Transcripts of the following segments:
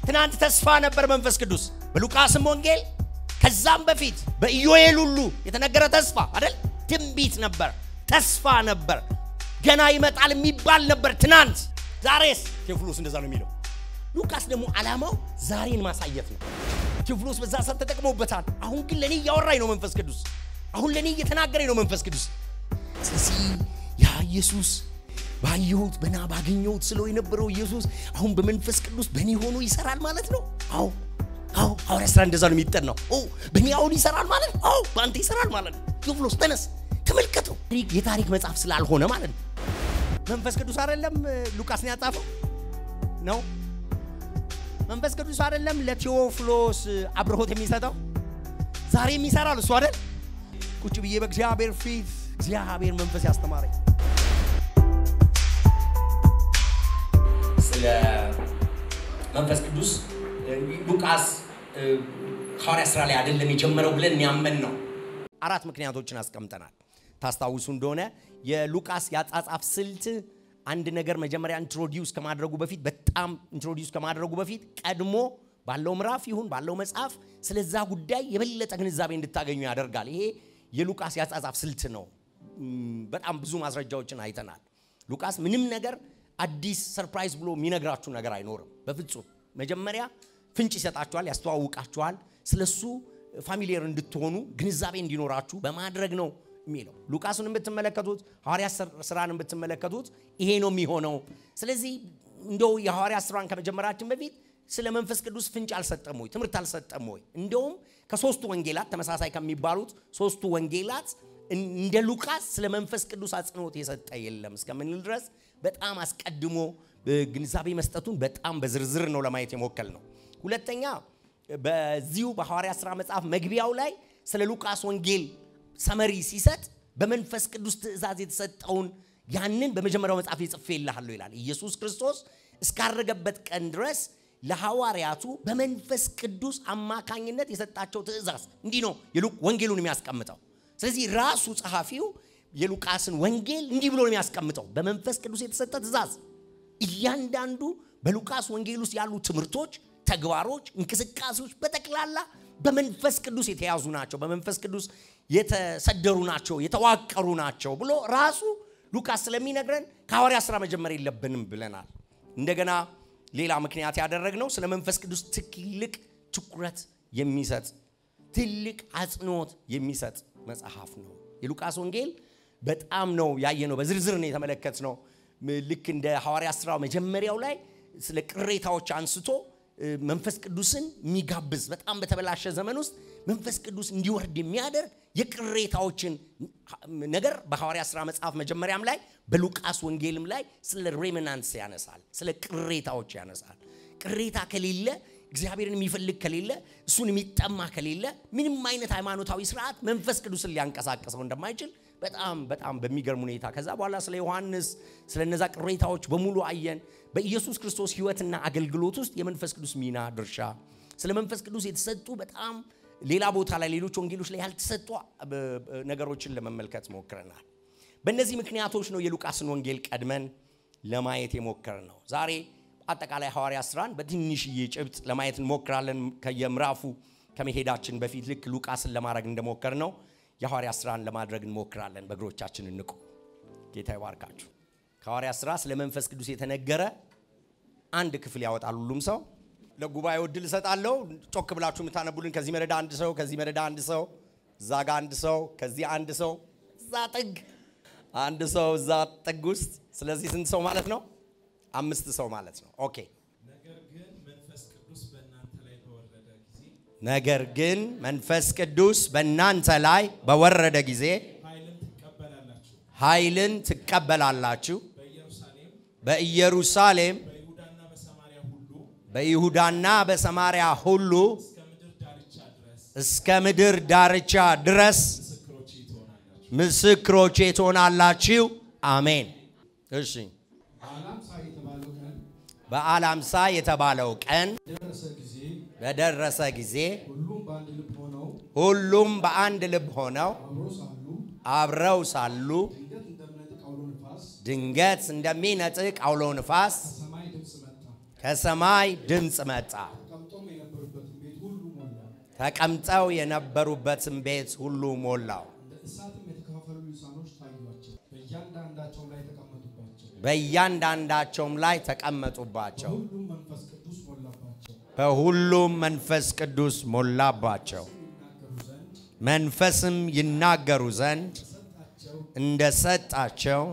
ትናንት ተስፋ ነበር መንፈስ ቅዱስ በሉቃስም ወንጌል ከዛም በፊት በኢዮኤል ሁሉ የተነገረ ተስፋ አይደል ትንቢት ነበር ተስፋ ነበር ገና ይመጣል የሚባል ነበር ትናንት ዛሬስ ቴዎፍሎስ እንደዛ ነው የሚለው ሉቃስ ደግሞ ዓላማው ዛሬን ማሳየት ነው ቴዎፍሎስ በዛ ሰዓት ተጠቅሞበታል አሁን ግን ለኔ ያወራኝ ነው መንፈስ ቅዱስ አሁን ለኔ እየተናገረኝ ነው መንፈስ ቅዱስ ስለዚህ ያ ኢየሱስ ባየሁት በና ባገኘሁት ስለው የነበረው ኢየሱስ አሁን በመንፈስ ቅዱስ በኔ ሆኖ ይሰራል ማለት ነው አው ሐዋርያ ሥራ እንደዛ ነው የሚጠናው በኔ አሁን ይሰራል ማለት ነው ባንተ ይሰራል ማለት ነው ቴዎፍሎስ ተነስ ተመልከተው የታሪክ መጽሐፍ ስላልሆነ ማለት ነው መንፈስ ቅዱስ አይደለም ሉቃስን ያጻፈው ነው መንፈስ ቅዱስ አይደለም ለቴዎፍሎስ አብሮት የሚሰጠው ዛሬ የሚሰራል እሱ አይደል ቁጭ ብዬ በእግዚአብሔር ፊት እግዚአብሔር መንፈስ ያስተማረኝ ስለ መንፈስ ቅዱስ ሉቃስ ሐዋርያ ሥራ ላይ አይደለም የጀመረው ብለን ያመን ነው አራት ምክንያቶችን አስቀምጠናል ታስታውሱ እንደሆነ የሉቃስ ያጻጻፍ ስልት አንድ ነገር መጀመሪያ ኢንትሮዲዩስ ከማድረጉ በፊት በጣም ኢንትሮዲዩስ ከማድረጉ በፊት ቀድሞ ባለው ምዕራፍ ይሁን ባለው መጽሐፍ ስለዛ ጉዳይ የበለጠ ግንዛቤ እንድታገኙ ያደርጋል ይሄ የሉቃስ ያጻጻፍ ስልት ነው በጣም ብዙ ማስረጃዎችን አይተናል ሉቃስ ምንም ነገር አዲስ ሰርፕራይዝ ብሎ የሚነግራችሁ ነገር አይኖርም በፍጹም መጀመሪያ ፍንጭ ይሰጣችኋል ያስተዋውቃችኋል ስለሱ ፋሚሊየር እንድትሆኑ ግንዛቤ እንዲኖራችሁ በማድረግ ነው የሚለው ሉቃስን ብትመለከቱት ሐዋርያ ሥራን ብትመለከቱት ይሄ ነው የሚሆነው ስለዚህ እንደው የሐዋርያ ሥራን ከመጀመራችን በፊት ስለ መንፈስ ቅዱስ ፍንጭ አልሰጠም ወይ ትምርት አልሰጠም ወይ እንደውም ከሶስቱ ወንጌላት ተመሳሳይ ከሚባሉት ሶስቱ ወንጌላት እንደ ሉቃስ ስለ መንፈስ ቅዱስ አጽንኦት የሰጠ የለም እስከምንል ድረስ በጣም አስቀድሞ ግንዛቤ መስጠቱን በጣም በዝርዝር ነው ለማየት የሞከል ነው ሁለተኛ በዚሁ በሐዋርያ ሥራ መጽሐፍ መግቢያው ላይ ስለ ሉቃስ ወንጌል ሰመሪ ሲሰጥ በመንፈስ ቅዱስ ትእዛዝ የተሰጠውን ያንን በመጀመሪያው መጽሐፍ ይጽፍልሃለሁ ይላል ኢየሱስ ክርስቶስ እስካረገበት ቀን ድረስ ለሐዋርያቱ በመንፈስ ቅዱስ አማካኝነት የሰጣቸው ትእዛዝ እንዲህ ነው ወንጌሉን የሚያስቀምጠው ስለዚህ ራሱ ጸሐፊው የሉቃስን ወንጌል እንዲህ ብሎ ነው የሚያስቀምጠው በመንፈስ ቅዱስ የተሰጠ ትእዛዝ እያንዳንዱ በሉቃስ ወንጌል ውስጥ ያሉ ትምህርቶች ተግባሮች እንቅስቃሴዎች በተክላላ በመንፈስ ቅዱስ የተያዙ ናቸው በመንፈስ ቅዱስ የተሰደሩ ናቸው የተዋቀሩ ናቸው ብሎ ራሱ ሉቃስ ስለሚነግረን ከሐዋርያ ሥራ መጀመር የለብንም ብለናል እንደገና ሌላ ምክንያት ያደረግነው ስለ መንፈስ ቅዱስ ትልቅ ትኩረት የሚሰጥ ትልቅ አጽንኦት የሚሰጥ መጽሐፍ ነው የሉቃስ ወንጌል በጣም ነው ያየነው በዝርዝር ነው የተመለከትነው ልክ እንደ ሐዋርያ ሥራ መጀመሪያው ላይ ስለ ቅሬታዎች አንስቶ መንፈስ ቅዱስን የሚጋብዝ በጣም በተበላሸ ዘመን ውስጥ መንፈስ ቅዱስ እንዲወርድ የሚያደርግ የቅሬታዎችን ነገር በሐዋርያ ሥራ መጽሐፍ መጀመሪያም ላይ በሉቃስ ወንጌልም ላይ ስለ ሬመናንስ ያነሳል ስለ ቅሬታዎች ያነሳል ቅሬታ ከሌለ እግዚአብሔርን የሚፈልግ ከሌለ እሱን የሚጠማ ከሌለ ምንም አይነት ሃይማኖታዊ ሥርዓት መንፈስ ቅዱስን ሊያንቀሳቅሰው እንደማይችል በጣም በሚገርም ሁኔታ ከዛ በኋላ ስለ ዮሐንስ ስለነዛ ቅሬታዎች በሙሉ አየን በኢየሱስ ክርስቶስ ሕይወትና አገልግሎት ውስጥ የመንፈስ ቅዱስ ሚና ድርሻ ስለ መንፈስ ቅዱስ የተሰጡ በጣም ሌላ ቦታ ላይ ሌሎች ወንጌሎች ላይ ያልተሰጡ ነገሮችን ለመመልከት ሞክረናል በእነዚህ ምክንያቶች ነው የሉቃስን ወንጌል ቀድመን ለማየት የሞከርነው ዛሬ አጠቃላይ ሐዋርያ ሥራን በትንሽዬ ጭብጥ ለማየት እንሞክራለን ከየምራፉ ከመሄዳችን በፊት ልክ ሉቃስን ለማድረግ እንደሞከርነው የሐዋርያ ሥራን ለማድረግ እንሞክራለን በእግሮቻችን እንቁ ጌታ ይባርካችሁ ከሐዋርያ ሥራ ስለ መንፈስ ቅዱስ የተነገረ አንድ ክፍል ያወጣል ሁሉም ሰው ለጉባኤው ድል ሰጣለው ጮክ ብላችሁ መታነቡልን ከዚህ መረዳ አንድ ሰው ከዚህ መረዳ አንድ ሰው ዛጋ አንድ ሰው ከዚህ አንድ ሰው ዛጥግ አንድ ሰው ዛጥግ ውስጥ ስለዚህ ስንት ሰው ማለት ነው 5 ሰው ማለት ነው ኦኬ ነገር ግን መንፈስ ቅዱስ በእናንተ ላይ በወረደ ጊዜ ኃይልን ትቀበላላችሁ በኢየሩሳሌም በይሁዳና በሰማርያ ሁሉ እስከ ምድር ዳርቻ ድረስ ምስክሮቼ ትሆናላችሁ አሜን እሺ በዓላምሳ የተባለው ቀን በደረሰ ጊዜ ሁሉም በአንድ ልብ ሆነው አብረው ሳሉ ድንገት እንደሚነጥቅ አውሎ ንፋስ ከሰማይ ድምጽ መጣ ተቀምጠው የነበሩበትን ቤት ሁሉ ሞላው በእያንዳንዳቸውም ላይ ተቀመጡባቸው በሁሉም መንፈስ ቅዱስ ሞላባቸው መንፈስም ይናገሩ ዘንድ እንደሰጣቸው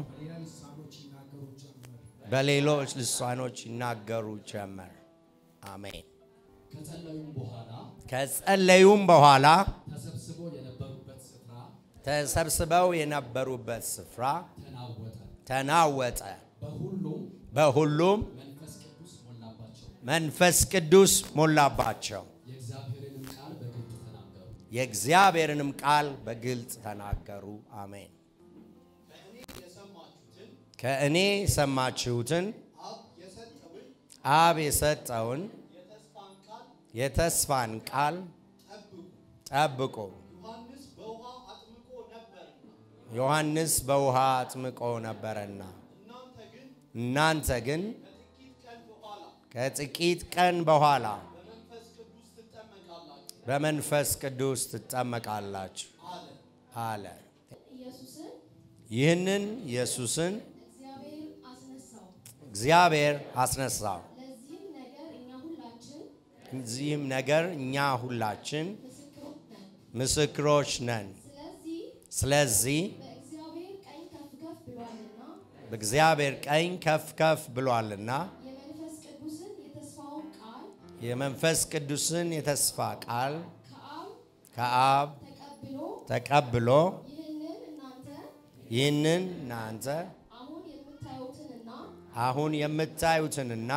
በሌሎች ልሳኖች ይናገሩ ጀመር አሜን ከጸለዩም በኋላ ተሰብስበው የነበሩበት ስፍራ ተናወጠ በሁሉም መንፈስ ቅዱስ ሞላባቸው የእግዚአብሔርንም ቃል በግልጽ ተናገሩ አሜን ከእኔ ሰማችሁትን አብ የሰጠውን የተስፋን ቃል ጠብቁ ዮሐንስ በውሃ አጥምቆ ነበርና እናንተ ግን ከጥቂት ቀን በኋላ በመንፈስ ቅዱስ ትጠመቃላችሁ አለ ይህንን ኢየሱስን እግዚአብሔር አስነሳው ለዚህም ነገር እኛ ሁላችን ምስክሮች ነን ስለዚህ በእግዚአብሔር ቀኝ ከፍ ከፍ ብሏልና የመንፈስ ቅዱስን የተስፋ ቃል ከአብ ተቀብሎ ይህንን እናንተ አሁን የምታዩትንና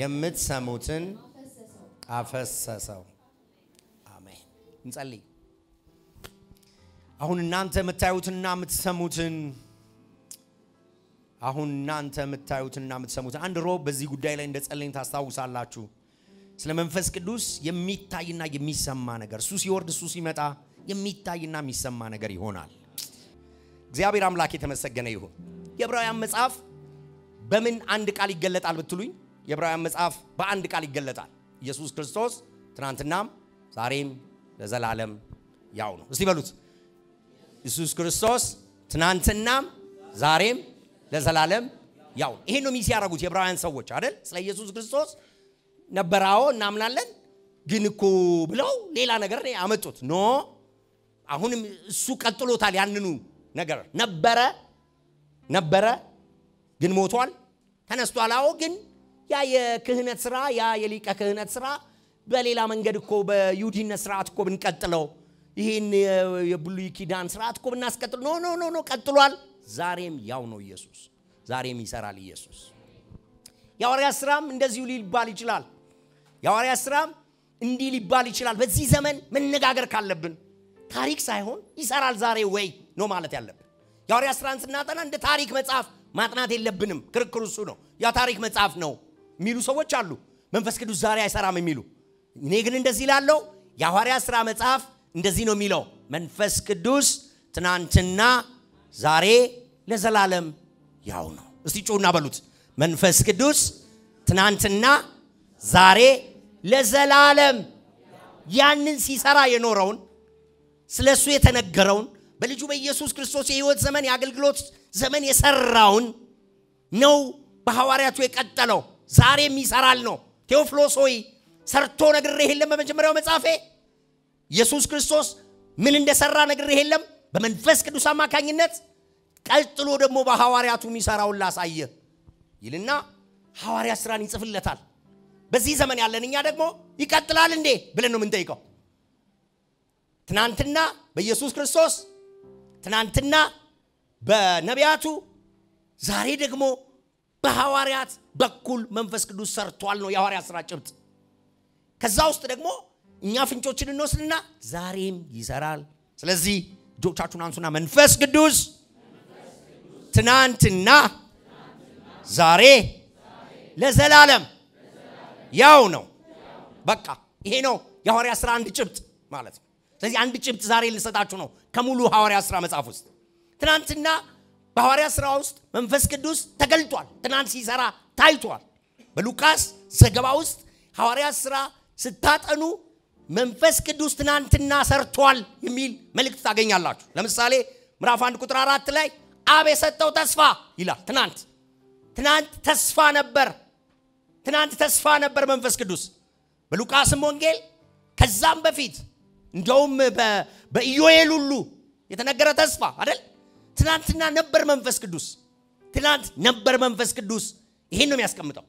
የምትሰሙትን አፈሰሰው አሜን እንጸልይ አሁን እናንተ የምታዩትና የምትሰሙትን አንድ ሮብ በዚህ ጉዳይ ላይ እንደጸለይን ታስታውሳላችሁ ስለ መንፈስ ቅዱስ የሚታይና የሚሰማ ነገር እሱ ሲወርድ እሱ ሲመጣ የሚታይና የሚሰማ ነገር ይሆናል እግዚአብሔር አምላክ የተመሰገነ ይሁን የዕብራውያን መጽሐፍ በምን አንድ ቃል ይገለጣል ብትሉኝ የዕብራውያን መጽሐፍ በአንድ ቃል ይገለጣል ኢየሱስ ክርስቶስ ትናንትናም ዛሬም ለዘላለም ያው ነው እስቲ በሉት ኢየሱስ ክርስቶስ ትናንትናም ዛሬም ለዘላለም ያው ይሄ ነው ሚስ ያረጉት የዕብራውያን ሰዎች አይደል ስለ ኢየሱስ ክርስቶስ ነበራው እናምናለን ግን እኮ ብለው ሌላ ነገር ያመጡት ኖ አሁንም እሱ ቀጥሎታል ያንኑ ነገር ነበረ ግን ሞቷል ተነስቷል አዎ ግን ያ የክህነት ስራ ያ የሊቀ ክህነት ስራ በሌላ መንገድ እኮ በይሁዲነት ስርዓት እኮ ብንቀጥለው ይሄን የብሉይ ኪዳን ስርዓት እኮ ብናስቀጥል ኖ ቀጥሏል ዛሬም ያው ነው ኢየሱስ ዛሬም ይሰራል ኢየሱስ የሐዋርያት ሥራም እንደዚሁ ሊባል ይችላል የሐዋርያት ሥራም እንዲህ ሊባል ይችላል በዚህ ዘመን መነጋገር ካለብን ታሪክ ሳይሆን ይሰራል ዛሬ ወይ ነው ማለት ያለብን የሐዋርያት ሥራን ስናጠና እንደ ታሪክ መጽሐፍ ማጥናት የለብንም ክርክሩ እሱ ነው ያ ታሪክ መጽሐፍ ነው የሚሉ ሰዎች አሉ መንፈስ ቅዱስ ዛሬ አይሰራም የሚሉ እኔ ግን እንደዚህ ይላለው የሐዋርያት ሥራ መጽሐፍ እንደዚህ ነው የሚለው መንፈስ ቅዱስ ትናንትና ዛሬ ለዘላለም ያው ነው እስቲ ጮና በሉት መንፈስ ቅዱስ ትናንትና ዛሬ ለዘላለም ያንን ሲሰራ የኖረውን ስለሱ የተነገረውን በልጁ በኢየሱስ ክርስቶስ የሕይወት ዘመን የአገልግሎት ዘመን የሰራውን ነው በሐዋርያቱ የቀጠለው ዛሬም ይሰራል ነው ቴዎፍሎስ ሆይ ሰርቶ ነግሬህ የለም በመጀመሪያው መጽሐፌ ኢየሱስ ክርስቶስ ምን እንደሰራ ነግሬህ የለም በመንፈስ ቅዱስ አማካኝነት ቀጥሎ ደግሞ በሐዋርያቱ የሚሰራውን ላሳየ ይልና ሐዋርያት ሥራን ይጽፍለታል በዚህ ዘመን ያለን እኛ ደግሞ ይቀጥላል እንዴ ብለን ነው የምንጠይቀው ትናንትና በኢየሱስ ክርስቶስ ትናንትና በነቢያቱ ዛሬ ደግሞ በሐዋርያት በኩል መንፈስ ቅዱስ ሰርቷል ነው የሐዋርያት ሥራ ጭብጥ ከዛ ውስጥ ደግሞ እኛ ፍንጮችን እንወስድና ዛሬም ይሰራል ስለዚህ እጆቻችሁን አንሱና መንፈስ ቅዱስ ትናንትና ዛሬ ለዘላለም ያው ነው በቃ ይሄ ነው የሐዋርያት ሥራ አንድ ጭብጥ ማለት ነው ስለዚህ አንድ ጭብጥ ዛሬ ልንሰጣችሁ ነው ከሙሉ ሐዋርያት ሥራ መጽሐፍ ውስጥ ትናንትና በሐዋርያት ሥራ ውስጥ መንፈስ ቅዱስ ተገልጧል ትናንት ሲሰራ ታይቷል በሉቃስ ዘገባ ውስጥ ሐዋርያት ሥራ ስታጠኑ መንፈስ ቅዱስ ትናንትና ሰርቷል የሚል መልእክት ታገኛላችሁ። ለምሳሌ ምዕራፍ 1 ቁጥር 4 ላይ አብ የሰጠው ተስፋ ይላል። ትናንት ተስፋ ነበር መንፈስ ቅዱስ። በሉቃስም ወንጌል ከዛም በፊት እንደውም በኢዮኤል ሁሉ የተነገረ ተስፋ አይደል? ትናንትና ነበር መንፈስ ቅዱስ። ይሄን ነው የሚያስቀምጠው።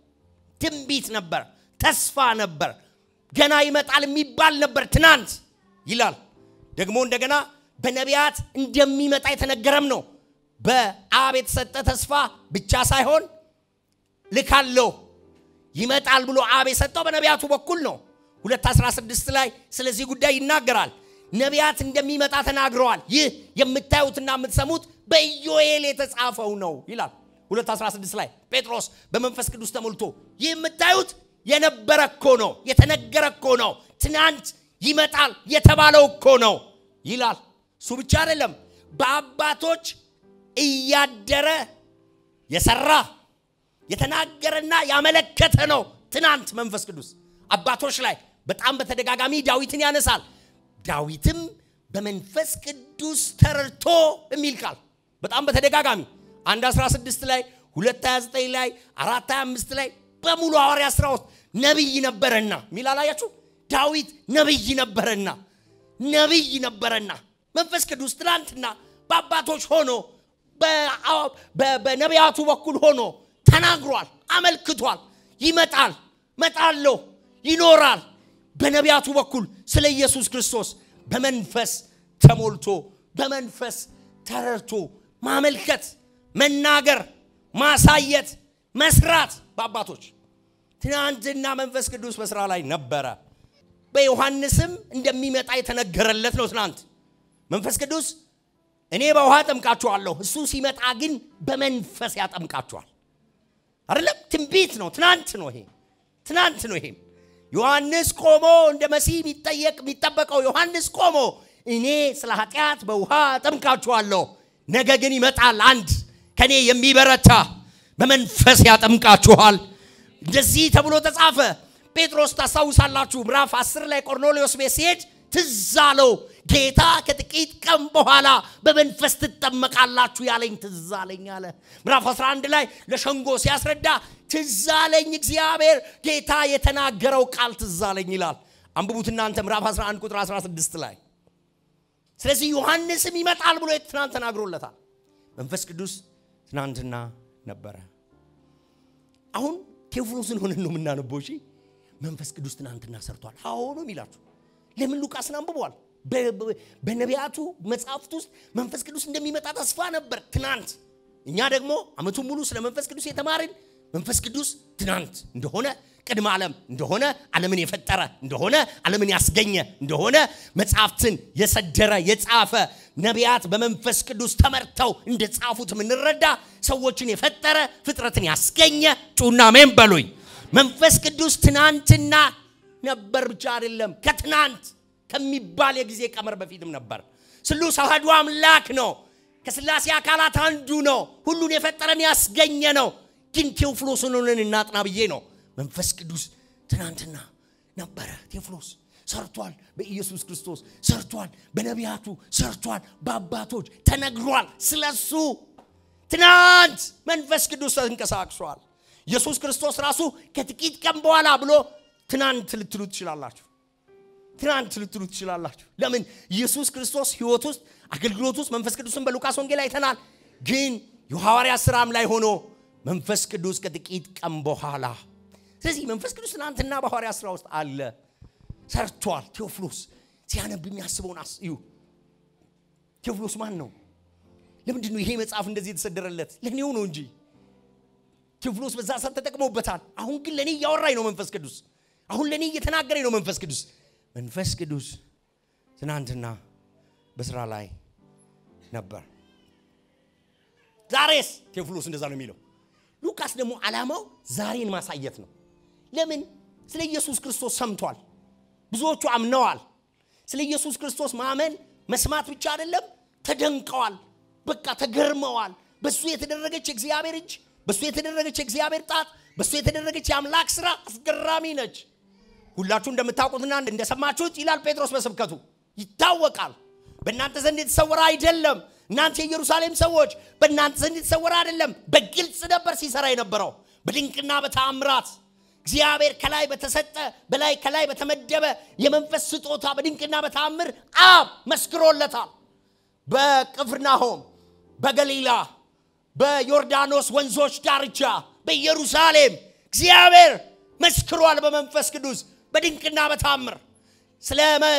ትንቢት ነበር፣ ተስፋ ነበር፣ ገና ይመጣል የሚባል ነበር ትናንት ይላል። ደግሞ እንደገና በነቢያት እንደሚመጣ የተነገረም ነው። በአብ የተሰጠ ተስፋ ብቻ ሳይሆን ልካለው ይመጣል ብሎ አብ የሰጠው በነቢያቱ በኩል ነው። 2:16 ላይ ስለዚህ ጉዳይ ይናገራል። ነቢያት እንደሚመጣ ተናግረዋል። ይህ የምታዩትና የምትሰሙት በኢዮኤል የተጻፈው ነው ይላል። 2:16 ላይ ጴጥሮስ በመንፈስ ቅዱስ ተሞልቶ ይህ የምታዩት የነበረ እኮ ነው፣ የተነገረ እኮ ነው፣ ትናንት ይመጣል የተባለው እኮ ነው ይላል። እሱ ብቻ አይደለም፣ በአባቶች እያደረ የሰራ የተናገረና ያመለከተ ነው ትናንት መንፈስ ቅዱስ አባቶች ላይ በጣም በተደጋጋሚ ዳዊትን ያነሳል። ዳዊትም በመንፈስ ቅዱስ ተረድቶ የሚል ቃል በጣም በተደጋጋሚ 1:16 ላይ 2:29 ላይ 4:25 ላይ በሙሉ ሐዋርያት ሥራ ውስጥ ነብይ ነበርና ሚላላያችሁ ዳዊት ነብይ ነበርና መንፈስ ቅዱስ ትናንትና በአባቶች ሆኖ በነቢያቱ በኩል ሆኖ ተናግሯል፣ አመልክቷል። ይመጣል፣ መጣለው፣ ይኖራል። በነቢያቱ በኩል ስለ ኢየሱስ ክርስቶስ በመንፈስ ተሞልቶ በመንፈስ ተረድቶ ማመልከት፣ መናገር፣ ማሳየት፣ መስራት በአባቶች ትናንትና መንፈስ ቅዱስ በስራ ላይ ነበረ። በዮሐንስም እንደሚመጣ የተነገረለት ነው። ትናንት መንፈስ ቅዱስ እኔ በውሃ አጠምቃችኋለሁ፣ እሱ ሲመጣ ግን በመንፈስ ያጠምቃችኋል አይደለም? ትንቢት ነው። ትናንት ነው ይሄ ዮሐንስ ቆሞ እንደ መሲህ የሚጠበቀው ዮሐንስ ቆሞ እኔ ስለ ኃጢአት በውሃ አጠምቃችኋለሁ፣ ነገ ግን ይመጣል አንድ ከኔ የሚበረታ በመንፈስ ያጠምቃችኋል እንደዚህ ተብሎ ተጻፈ። ጴጥሮስ ታሳውሳላችሁ ምዕራፍ 10 ላይ ቆርኔሌዎስ ቤት ሲሄድ ትዝ አለው ጌታ ከጥቂት ቀን በኋላ በመንፈስ ትጠመቃላችሁ ያለኝ ትዝ አለኝ አለ። ምዕራፍ 11 ላይ ለሸንጎ ሲያስረዳ ትዝ አለኝ እግዚአብሔር ጌታ የተናገረው ቃል ትዝ አለኝ ይላል። አንብቡት እናንተ ምዕራፍ 11 ቁጥር 16 ላይ። ስለዚህ ዮሐንስም ይመጣል ብሎ ትናንት ተናግሮለታል። መንፈስ ቅዱስ ትናንትና ነበረ። አሁን ቴዎፍሎስን ሆነን ነው የምናነበው። እሺ መንፈስ ቅዱስ ትናንትና ሰርቷል አሁንም ይላችሁ። ለምን ሉቃስን አንብበዋል? በነቢያቱ መጽሐፍት ውስጥ መንፈስ ቅዱስ እንደሚመጣ ተስፋ ነበር ትናንት። እኛ ደግሞ አመቱን ሙሉ ስለ መንፈስ ቅዱስ የተማርን መንፈስ ቅዱስ ትናንት እንደሆነ፣ ቅድመ ዓለም እንደሆነ፣ ዓለምን የፈጠረ እንደሆነ፣ ዓለምን ያስገኘ እንደሆነ፣ መጽሐፍትን የሰደረ የጻፈ ነቢያት በመንፈስ ቅዱስ ተመርተው እንደጻፉት ምንረዳ ሰዎችን የፈጠረ ፍጥረትን ያስገኘ ጩና አሜን በሉኝ። መንፈስ ቅዱስ ትናንትና ነበር ብቻ አይደለም፣ ከትናንት ከሚባል የጊዜ ቀመር በፊትም ነበር። ስሉስ አሐዱ አምላክ ነው። ከሥላሴ አካላት አንዱ ነው። ሁሉን የፈጠረን ያስገኘ ነው። ግን ቴዎፍሎስን ሆነን እናጥና ብዬ ነው። መንፈስ ቅዱስ ትናንትና ነበረ። ቴዎፍሎስ ሰርቷል፣ በኢየሱስ ክርስቶስ ሰርቷል፣ በነቢያቱ ሰርቷል፣ በአባቶች ተነግሯል። ስለሱ ትናንት መንፈስ ቅዱስ ተንቀሳቅሷል። ኢየሱስ ክርስቶስ ራሱ ከጥቂት ቀን በኋላ ብሎ ትናንት ልትሉት ትችላላችሁ። ለምን? ኢየሱስ ክርስቶስ ሕይወት ውስጥ አገልግሎት ውስጥ መንፈስ ቅዱስን በሉቃስ ወንጌል አይተናል። ግን የሐዋርያት ሥራም ላይ ሆኖ መንፈስ ቅዱስ ከጥቂት ቀን በኋላ። ስለዚህ መንፈስ ቅዱስ ትናንትና በሐዋርያት ሥራ ውስጥ አለ፣ ሰርቷል። ቴዎፍሎስ ሲያነብ የሚያስበውን እዩ። ቴዎፍሎስ ማን ነው? ለምንድን ነው ይሄ መጽሐፍ እንደዚህ የተሰደረለት? ለኔው ነው እንጂ ቴዎፍሎስ በዛ ሰዓት ተጠቅሞበታል። አሁን ግን ለኔ ያወራኝ ነው መንፈስ ቅዱስ። አሁን ለኔ እየተናገረኝ ነው መንፈስ ቅዱስ። መንፈስ ቅዱስ ትናንትና በስራ ላይ ነበር። ዛሬስ ቴዎፍሎስ እንደዛ ነው የሚለው። ሉቃስ ደግሞ ዓላማው ዛሬን ማሳየት ነው። ለምን? ስለ ኢየሱስ ክርስቶስ ሰምቷል፣ ብዙዎቹ አምነዋል። ስለ ኢየሱስ ክርስቶስ ማመን መስማት ብቻ አይደለም፣ ተደንቀዋል፣ በቃ ተገርመዋል። በሱ የተደረገች እግዚአብሔር እጅ፣ በሱ የተደረገች እግዚአብሔር ጣት፣ በሱ የተደረገች የአምላክ ሥራ አስገራሚ ነች ሁላችሁ እንደምታውቁትና እንደሰማችሁት ይላል ጴጥሮስ በስብከቱ ይታወቃል በእናንተ ዘንድ የተሰወረ አይደለም እናንተ የኢየሩሳሌም ሰዎች በእናንተ ዘንድ የተሰወረ አይደለም በግልጽ ነበር ሲሰራ የነበረው በድንቅና በተአምራት እግዚአብሔር ከላይ በተሰጠ በላይ ከላይ በተመደበ የመንፈስ ስጦታ በድንቅና በተአምር አብ መስክሮለታል በቅፍርናሆም በገሊላ በዮርዳኖስ ወንዞች ዳርቻ በኢየሩሳሌም እግዚአብሔር መስክሯል በመንፈስ ቅዱስ በድንቅና በተአምር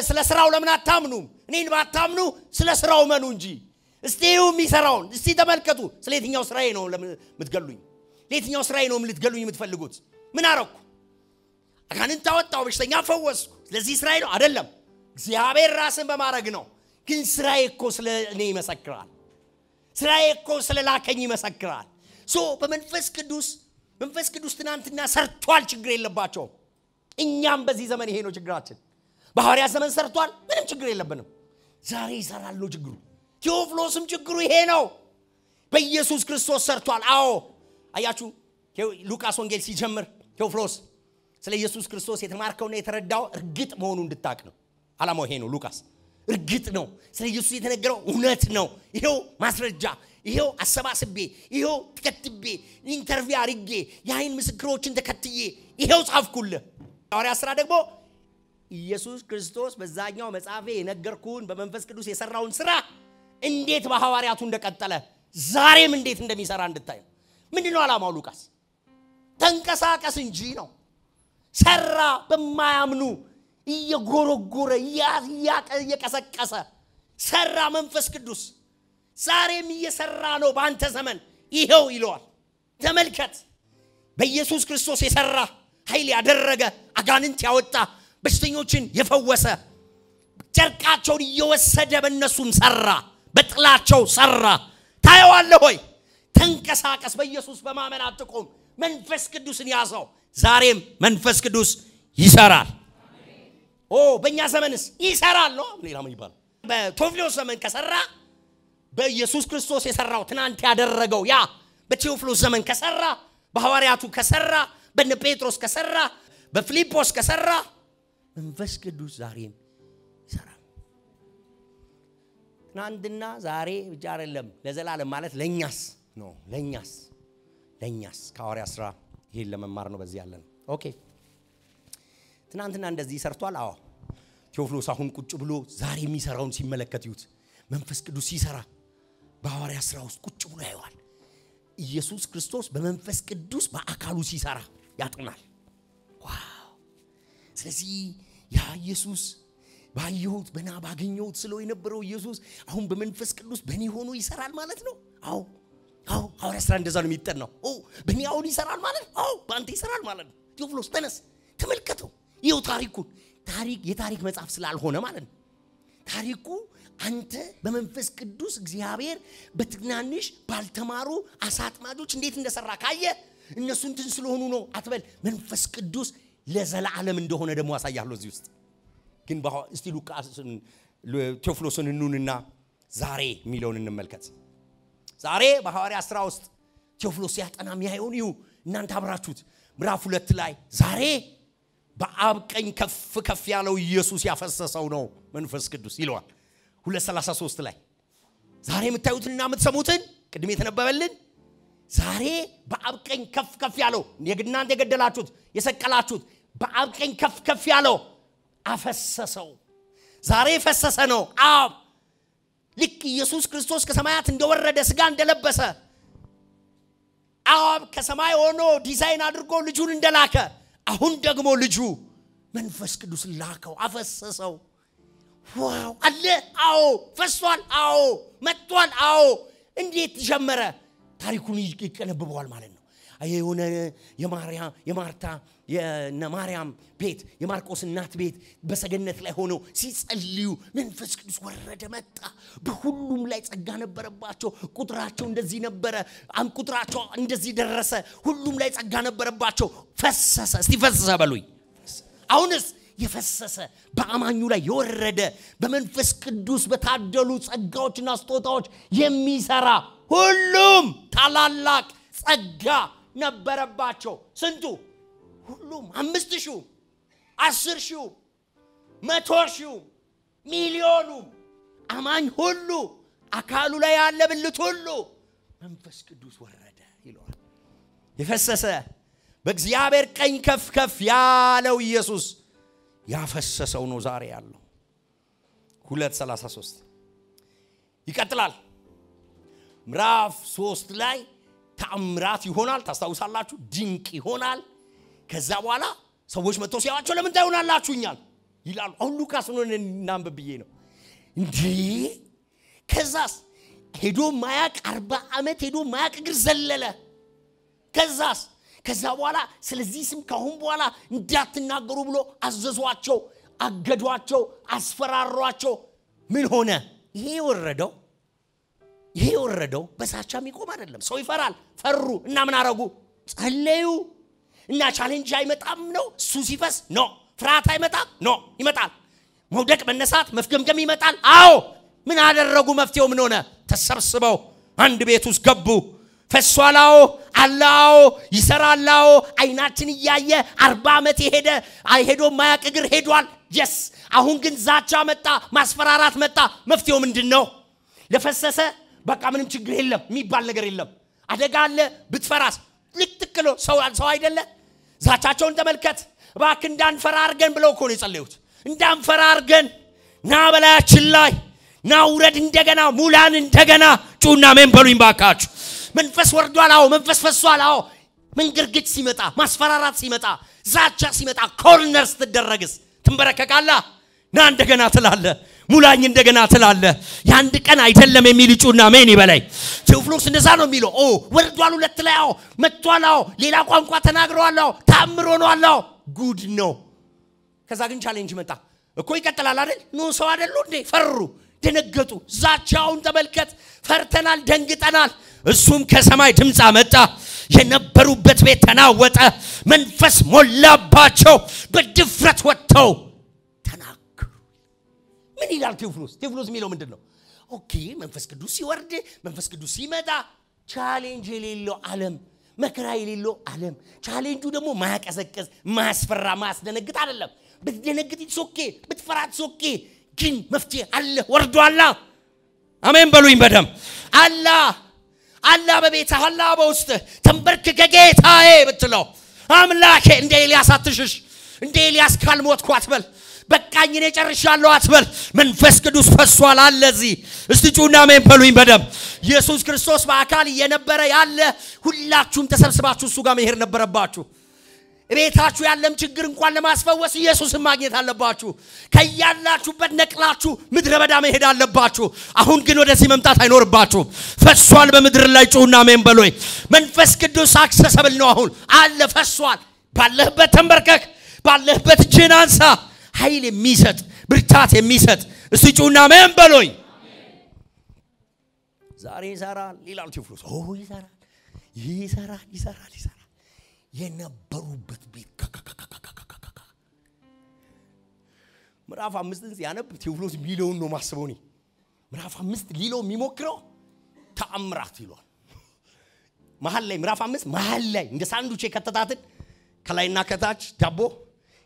ስለ ስራው ለምን አታምኑም እኔን ባታምኑ ስለ ስራው መኑ እንጂ እስቲው የሚሰራውን እስቲ ተመልከቱ ስለየትኛው ስራዬ ነው ለምትገሉኝ ለየትኛው ስራዬ ነው ልትገሉኝ የምትፈልጉት ምን አረኩ አጋንንት አወጣው በሽተኛ ፈወስኩ ስለዚህ ስራዬ ነው አይደለም እግዚአብሔር ራስን በማረግ ነው ግን ስራዬ እኮ ስለ እኔ ይመሰክራል ስራዬ እኮ ስለ ላከኝ ይመሰክራል በመንፈስ ቅዱስ ትናንትና ሰርቷል ችግር የለባቸው እኛም በዚህ ዘመን ይሄ ነው ችግራችን በሐዋርያት ዘመን ሰርቷል ምንም ችግር የለብንም ዛሬ ይሰራል ነው ችግሩ ቴዎፍሎስም ችግሩ ይሄ ነው በኢየሱስ ክርስቶስ ሰርቷል አዎ አያችሁ ሉቃስ ወንጌል ሲጀምር ቴዎፍሎስ ስለ ኢየሱስ ክርስቶስ የተማርከውና የተረዳው እርግጥ መሆኑን እንድታቅ ነው ዓላማው ይሄ ነው ሉቃስ እርግጥ ነው ስለ ኢየሱስ የተነገረው እውነት ነው ይሄው ማስረጃ ይሄው አሰባስቤ ይሄው ተከትቤ ኢንተርቪው አርጌ የአይን ምስክሮችን ተከትዬ ይሄው ጻፍኩልህ ሐዋርያት ሥራ ደግሞ ኢየሱስ ክርስቶስ በዛኛው መጽሐፌ የነገርኩን በመንፈስ ቅዱስ የሰራውን ሥራ እንዴት በሐዋርያቱ እንደቀጠለ ዛሬም እንዴት እንደሚሰራ እንድታይ ምንድነው ዓላማው ሉቃስ ተንቀሳቀስ እንጂ ነው ሰራ በማያምኑ እየጎረጎረ እየቀሰቀሰ ሰራ መንፈስ ቅዱስ ዛሬም እየሰራ ነው በአንተ ዘመን ይሄው ይለዋል ተመልከት በኢየሱስ ክርስቶስ የሰራ ኃይል ያደረገ አጋንንት ያወጣ በሽተኞችን የፈወሰ ጨርቃቸውን እየወሰደ በእነሱም ሰራ በጥላቸው ሰራ ታየዋለህ ሆይ ተንቀሳቀስ በኢየሱስ በማመን አትቆም መንፈስ ቅዱስን ያዘው ዛሬም መንፈስ ቅዱስ ይሰራል በእኛ ዘመንስ ይሰራል ነው ሌላ ምን ይባል በቴዎፍሎስ ዘመን ከሰራ በኢየሱስ ክርስቶስ የሰራው ትናንት ያደረገው ያ በቴዎፍሎስ ዘመን ከሰራ በሐዋርያቱ ከሰራ በነ ጴጥሮስ ከሰራ በፊልጶስ ከሰራ መንፈስ ቅዱስ ዛሬም ይሰራል ትናንትና ዛሬ ብቻ አይደለም ለዘላለም ማለት ለኛስ ነው ለኛስ ከሐዋርያት ሥራ ይሄን ለመማር ነው በዚህ ያለን ኦኬ ትናንትና እንደዚህ ሰርቷል አዎ ቴዎፍሎስ አሁን ቁጭ ብሎ ዛሬ የሚሰራውን ሲመለከት ይሁት መንፈስ ቅዱስ ሲሰራ በሐዋርያት ሥራ ውስጥ ቁጭ ብሎ ያየዋል ኢየሱስ ክርስቶስ በመንፈስ ቅዱስ በአካሉ ሲሰራ ያጥናል ዋው ስለዚህ ያ ኢየሱስ ባየሁት በና ባገኘሁት ስለው የነበረው ኢየሱስ አሁን በመንፈስ ቅዱስ በእኔ ሆኖ ይሰራል ማለት ነው አዎ ሐዋርያት ሥራ እንደዛ ነው የሚጠናው በእኔ አሁን ይሰራል ማለት አዎ በአንተ ይሰራል ማለት ነው ቴዎፍሎስ ተነስ ተመልከተው ይኸው የታሪክ መጽሐፍ ስላልሆነ ማለት ነው ታሪኩ አንተ በመንፈስ ቅዱስ እግዚአብሔር በትናንሽ ባልተማሩ አሳጥማጆች እንዴት እንደሰራ ካየ እነሱ እንትን ስለሆኑ ነው አትበል መንፈስ ቅዱስ ለዘላለም እንደሆነ ደግሞ ያሳያል እዚህ ውስጥ ግን እስቲ ሉቃስን ቴዎፍሎስን እንኑንና ዛሬ ሚሊዮን እንመልከት ዛሬ በሐዋርያት ሥራ ውስጥ ቴዎፍሎስ ያጠናም ያየውን ይሁ እናንተ አብራችሁት ምዕራፍ 2 ላይ ዛሬ በአብ ቀኝ ከፍ ያለው ኢየሱስ ያፈሰሰው ነው መንፈስ ቅዱስ ይለዋል 2:33 ላይ ዛሬ የምታዩትና የምትሰሙትን ቅድም የተነበበልን ዛሬ በአብ ቀኝ ከፍ ያለው እናንተ የገደላችሁት የሰቀላችሁት በአብ ቀኝ ከፍ ያለው አፈሰሰው ዛሬ ፈሰሰ ነው አብ ልክ ኢየሱስ ክርስቶስ ከሰማያት እንደወረደ ስጋ እንደለበሰ አብ ከሰማይ ሆኖ ዲዛይን አድርጎ ልጁን እንደላከ አሁን ደግሞ ልጁ መንፈስ ቅዱስ ላከው አፈሰሰው ዋው አለ አዎ ፈሷል አዎ መጥቷል አዎ እንዴት ጀመረ ታሪኩን ይቀነብበዋል ማለት ነው አየሆነ የማርታ የማርያም ቤት የማርቆስ እናት ቤት በሰገነት ላይ ሆኖ ሲጸልዩ መንፈስ ቅዱስ ወረደ መጣ በሁሉም ላይ ጸጋ ነበረባቸው ቁጥራቸው እንደዚህ ነበረ ቁጥራቸው እንደዚህ ደረሰ ሁሉም ላይ ጸጋ ነበረባቸው ፈሰሰ እስቲ ፈሰሰ በሉኝ አሁንስ የፈሰሰ በአማኙ ላይ የወረደ በመንፈስ ቅዱስ በታደሉ ጸጋዎችና ስጦታዎች የሚሰራ ሁሉም ታላላቅ ጸጋ ነበረባቸው ስንቱ ሁሉም 5000 10,000 100,000 ሚሊዮኑ አማኝ ሁሉ አካሉ ላይ ያለ ብልት ሁሉ መንፈስ ቅዱስ ወረደ ይላል የፈሰሰ በእግዚአብሔር ቀኝ ከፍ ከፍ ያለው ኢየሱስ ያፈሰሰው ነው ዛሬ ያለው 2:33 ይቀጥላል ምዕራፍ 3 ላይ ተአምራት ይሆናል ታስታውሳላችሁ ድንቅ ይሆናል ከዛ በኋላ ሰዎች መጥተው ሲያዋቸው ለምን ታዩናላችሁኛል ይላል አሁን ሉቃስ ነው እናንብብዬ ነው እንዴ ከዛስ ሄዶ ማያቅ 40 ዓመት ሄዶ ማያቅ እግር ዘለለ ከዛ በኋላ ስለዚህ ስም ካሁን በኋላ እንዳትናገሩ ብሎ አዘዟቸው አገዷቸው አስፈራሯቸው ምን ሆነ ይሄ ወረደው በሳቻ የሚቆም አይደለም ሰው ይፈራል ፈሩ እና ምን አረጉ ጸለዩ እና ቻሌንጅ አይመጣም ነው እሱ ሲፈስ ኖ ፍርሃት አይመጣም ኖ ይመጣል መውደቅ መነሳት መፍገምገም ይመጣል አዎ ምን አደረጉ መፍትሄው ምን ሆነ ተሰብስበው አንድ ቤት ውስጥ ገቡ ፈሷላው አላው ይሰራላው አይናችን ያየ 40 ዓመት ይሄደ አይሄዶ ማያቅ እግር ሄዷል yes አሁን ግን ዛቻ መጣ ማስፈራራት መጣ መፍትሄው ምንድነው ለፈሰሰ በቃ ምንም ችግር የለም የሚባል ነገር የለም አደጋ አለ ብትፈራስ ልትክሎ ሰው አይደለ ዛቻቸውን ተመልከት ባክ እንዳንፈራ አርገን ብለው እኮ ነው የጸለዩት እንዳንፈራ አርገን ና በላያችን ላይ ና ውረድ እንደገና ሙላን እንደገና ጩና ምን በሉኝ ባካችሁ መንፈስ ወርዷል አዎ መንፈስ ፈሷል አዎ መንገርግጭ ሲመጣ ማስፈራራት ሲመጣ ዛቻ ሲመጣ ኮርነርስ ተደረግስ ትንበረከካላ ና እንደገና ትላለ ሙላኝ እንደገና ትላለ ያንድ ቀን አይደለም የሚልጩና ምን ይበላይ ቴዎፍሎስ እንደዛ ነው የሚለው ወርዷል ሁለት ላይ አዎ መጥቷል አዎ ሌላ ቋንቋ ተናግረዋል አዎ ታምሮ ነው አላው ጉድ ነው ከዛ ግን ቻሌንጅ መጣ እኮ ይቀጥላል አይደል ነው ሰው አይደሉ እንዴ ፈሩ ደነገጡ ዛቻውን ተመልከት ፈርተናል ደንግጠናል እሱም ከሰማይ ድምጽ አመጣ የነበሩበት ቤት ተናወጠ መንፈስ ሞላባቸው በድፍረት ወጥተው ተናገሩ ምን ይላል ቴዎፍሎስ የሚለው ምንድነው ኦኬ መንፈስ ቅዱስ ሲወርድ መንፈስ ቅዱስ ሲመጣ ቻሌንጅ የሌለው ዓለም መከራ የሌለው ዓለም ቻሌንጁ ደግሞ ማያቀዘቅዝ ማስፈራ ማስደነግጥ አይደለም በደነግጥ ኦኬ በትፈራት ኦኬ ግን መፍትሄ አለ ወርዷል አሜን በሉኝ በደም አላ በቤት አላ በውስጥ ተንበርክከ ጌታዬ ብትለው አምላኬ እንደ ኤልያስ አትሽሽ እንደ ኤልያስ ካልሞትኩ አትበል በቃኝ እኔ ጨርሻለሁ አትበል መንፈስ ቅዱስ ፈሷል አለዚ እስቲ ጩና አሜን በሉኝ በደም ኢየሱስ ክርስቶስ በአካል የነበረ ያለ ሁላችሁም ተሰብስባችሁ እሱ ጋር መሄድ ነበረባችሁ ቤታችሁ ያለም ችግር እንኳን ለማስፈወስ ኢየሱስን ማግኘት አለባችሁ ከያላችሁበት ነቅላችሁ ምድረ በዳ መሄድ አለባችሁ አሁን ግን ወደዚህ መምጣት አይኖርባችሁ ፈሷል በመድር ላይ ጩና አሜን በሉኝ መንፈስ ቅዱስ አክሰሰብል ነው አሁን አለ ፈሷል ባለህበት ተንበርከክ ባለህበት እጅህን አንሳ ኃይል የሚሰጥ ብርታት የሚሰጥ እስቲ ጩና አሜን በሉኝ ዛሬ ይሰራል ይላል ቴዎፍሎስ ይሰራል የነበሩበት ቤት ምዕራፍ 5 ሲያነብ ቴዎፍሎስ ሚሊዮን ነው ማስበውኒ ምዕራፍ 5 ሊለው የሚሞክረው ተአምራት ይሏል መሐል ላይ ምዕራፍ 5 መሐል ላይ እንደ ሳንዱች ከተታትን ከላይና ከታች ዳቦ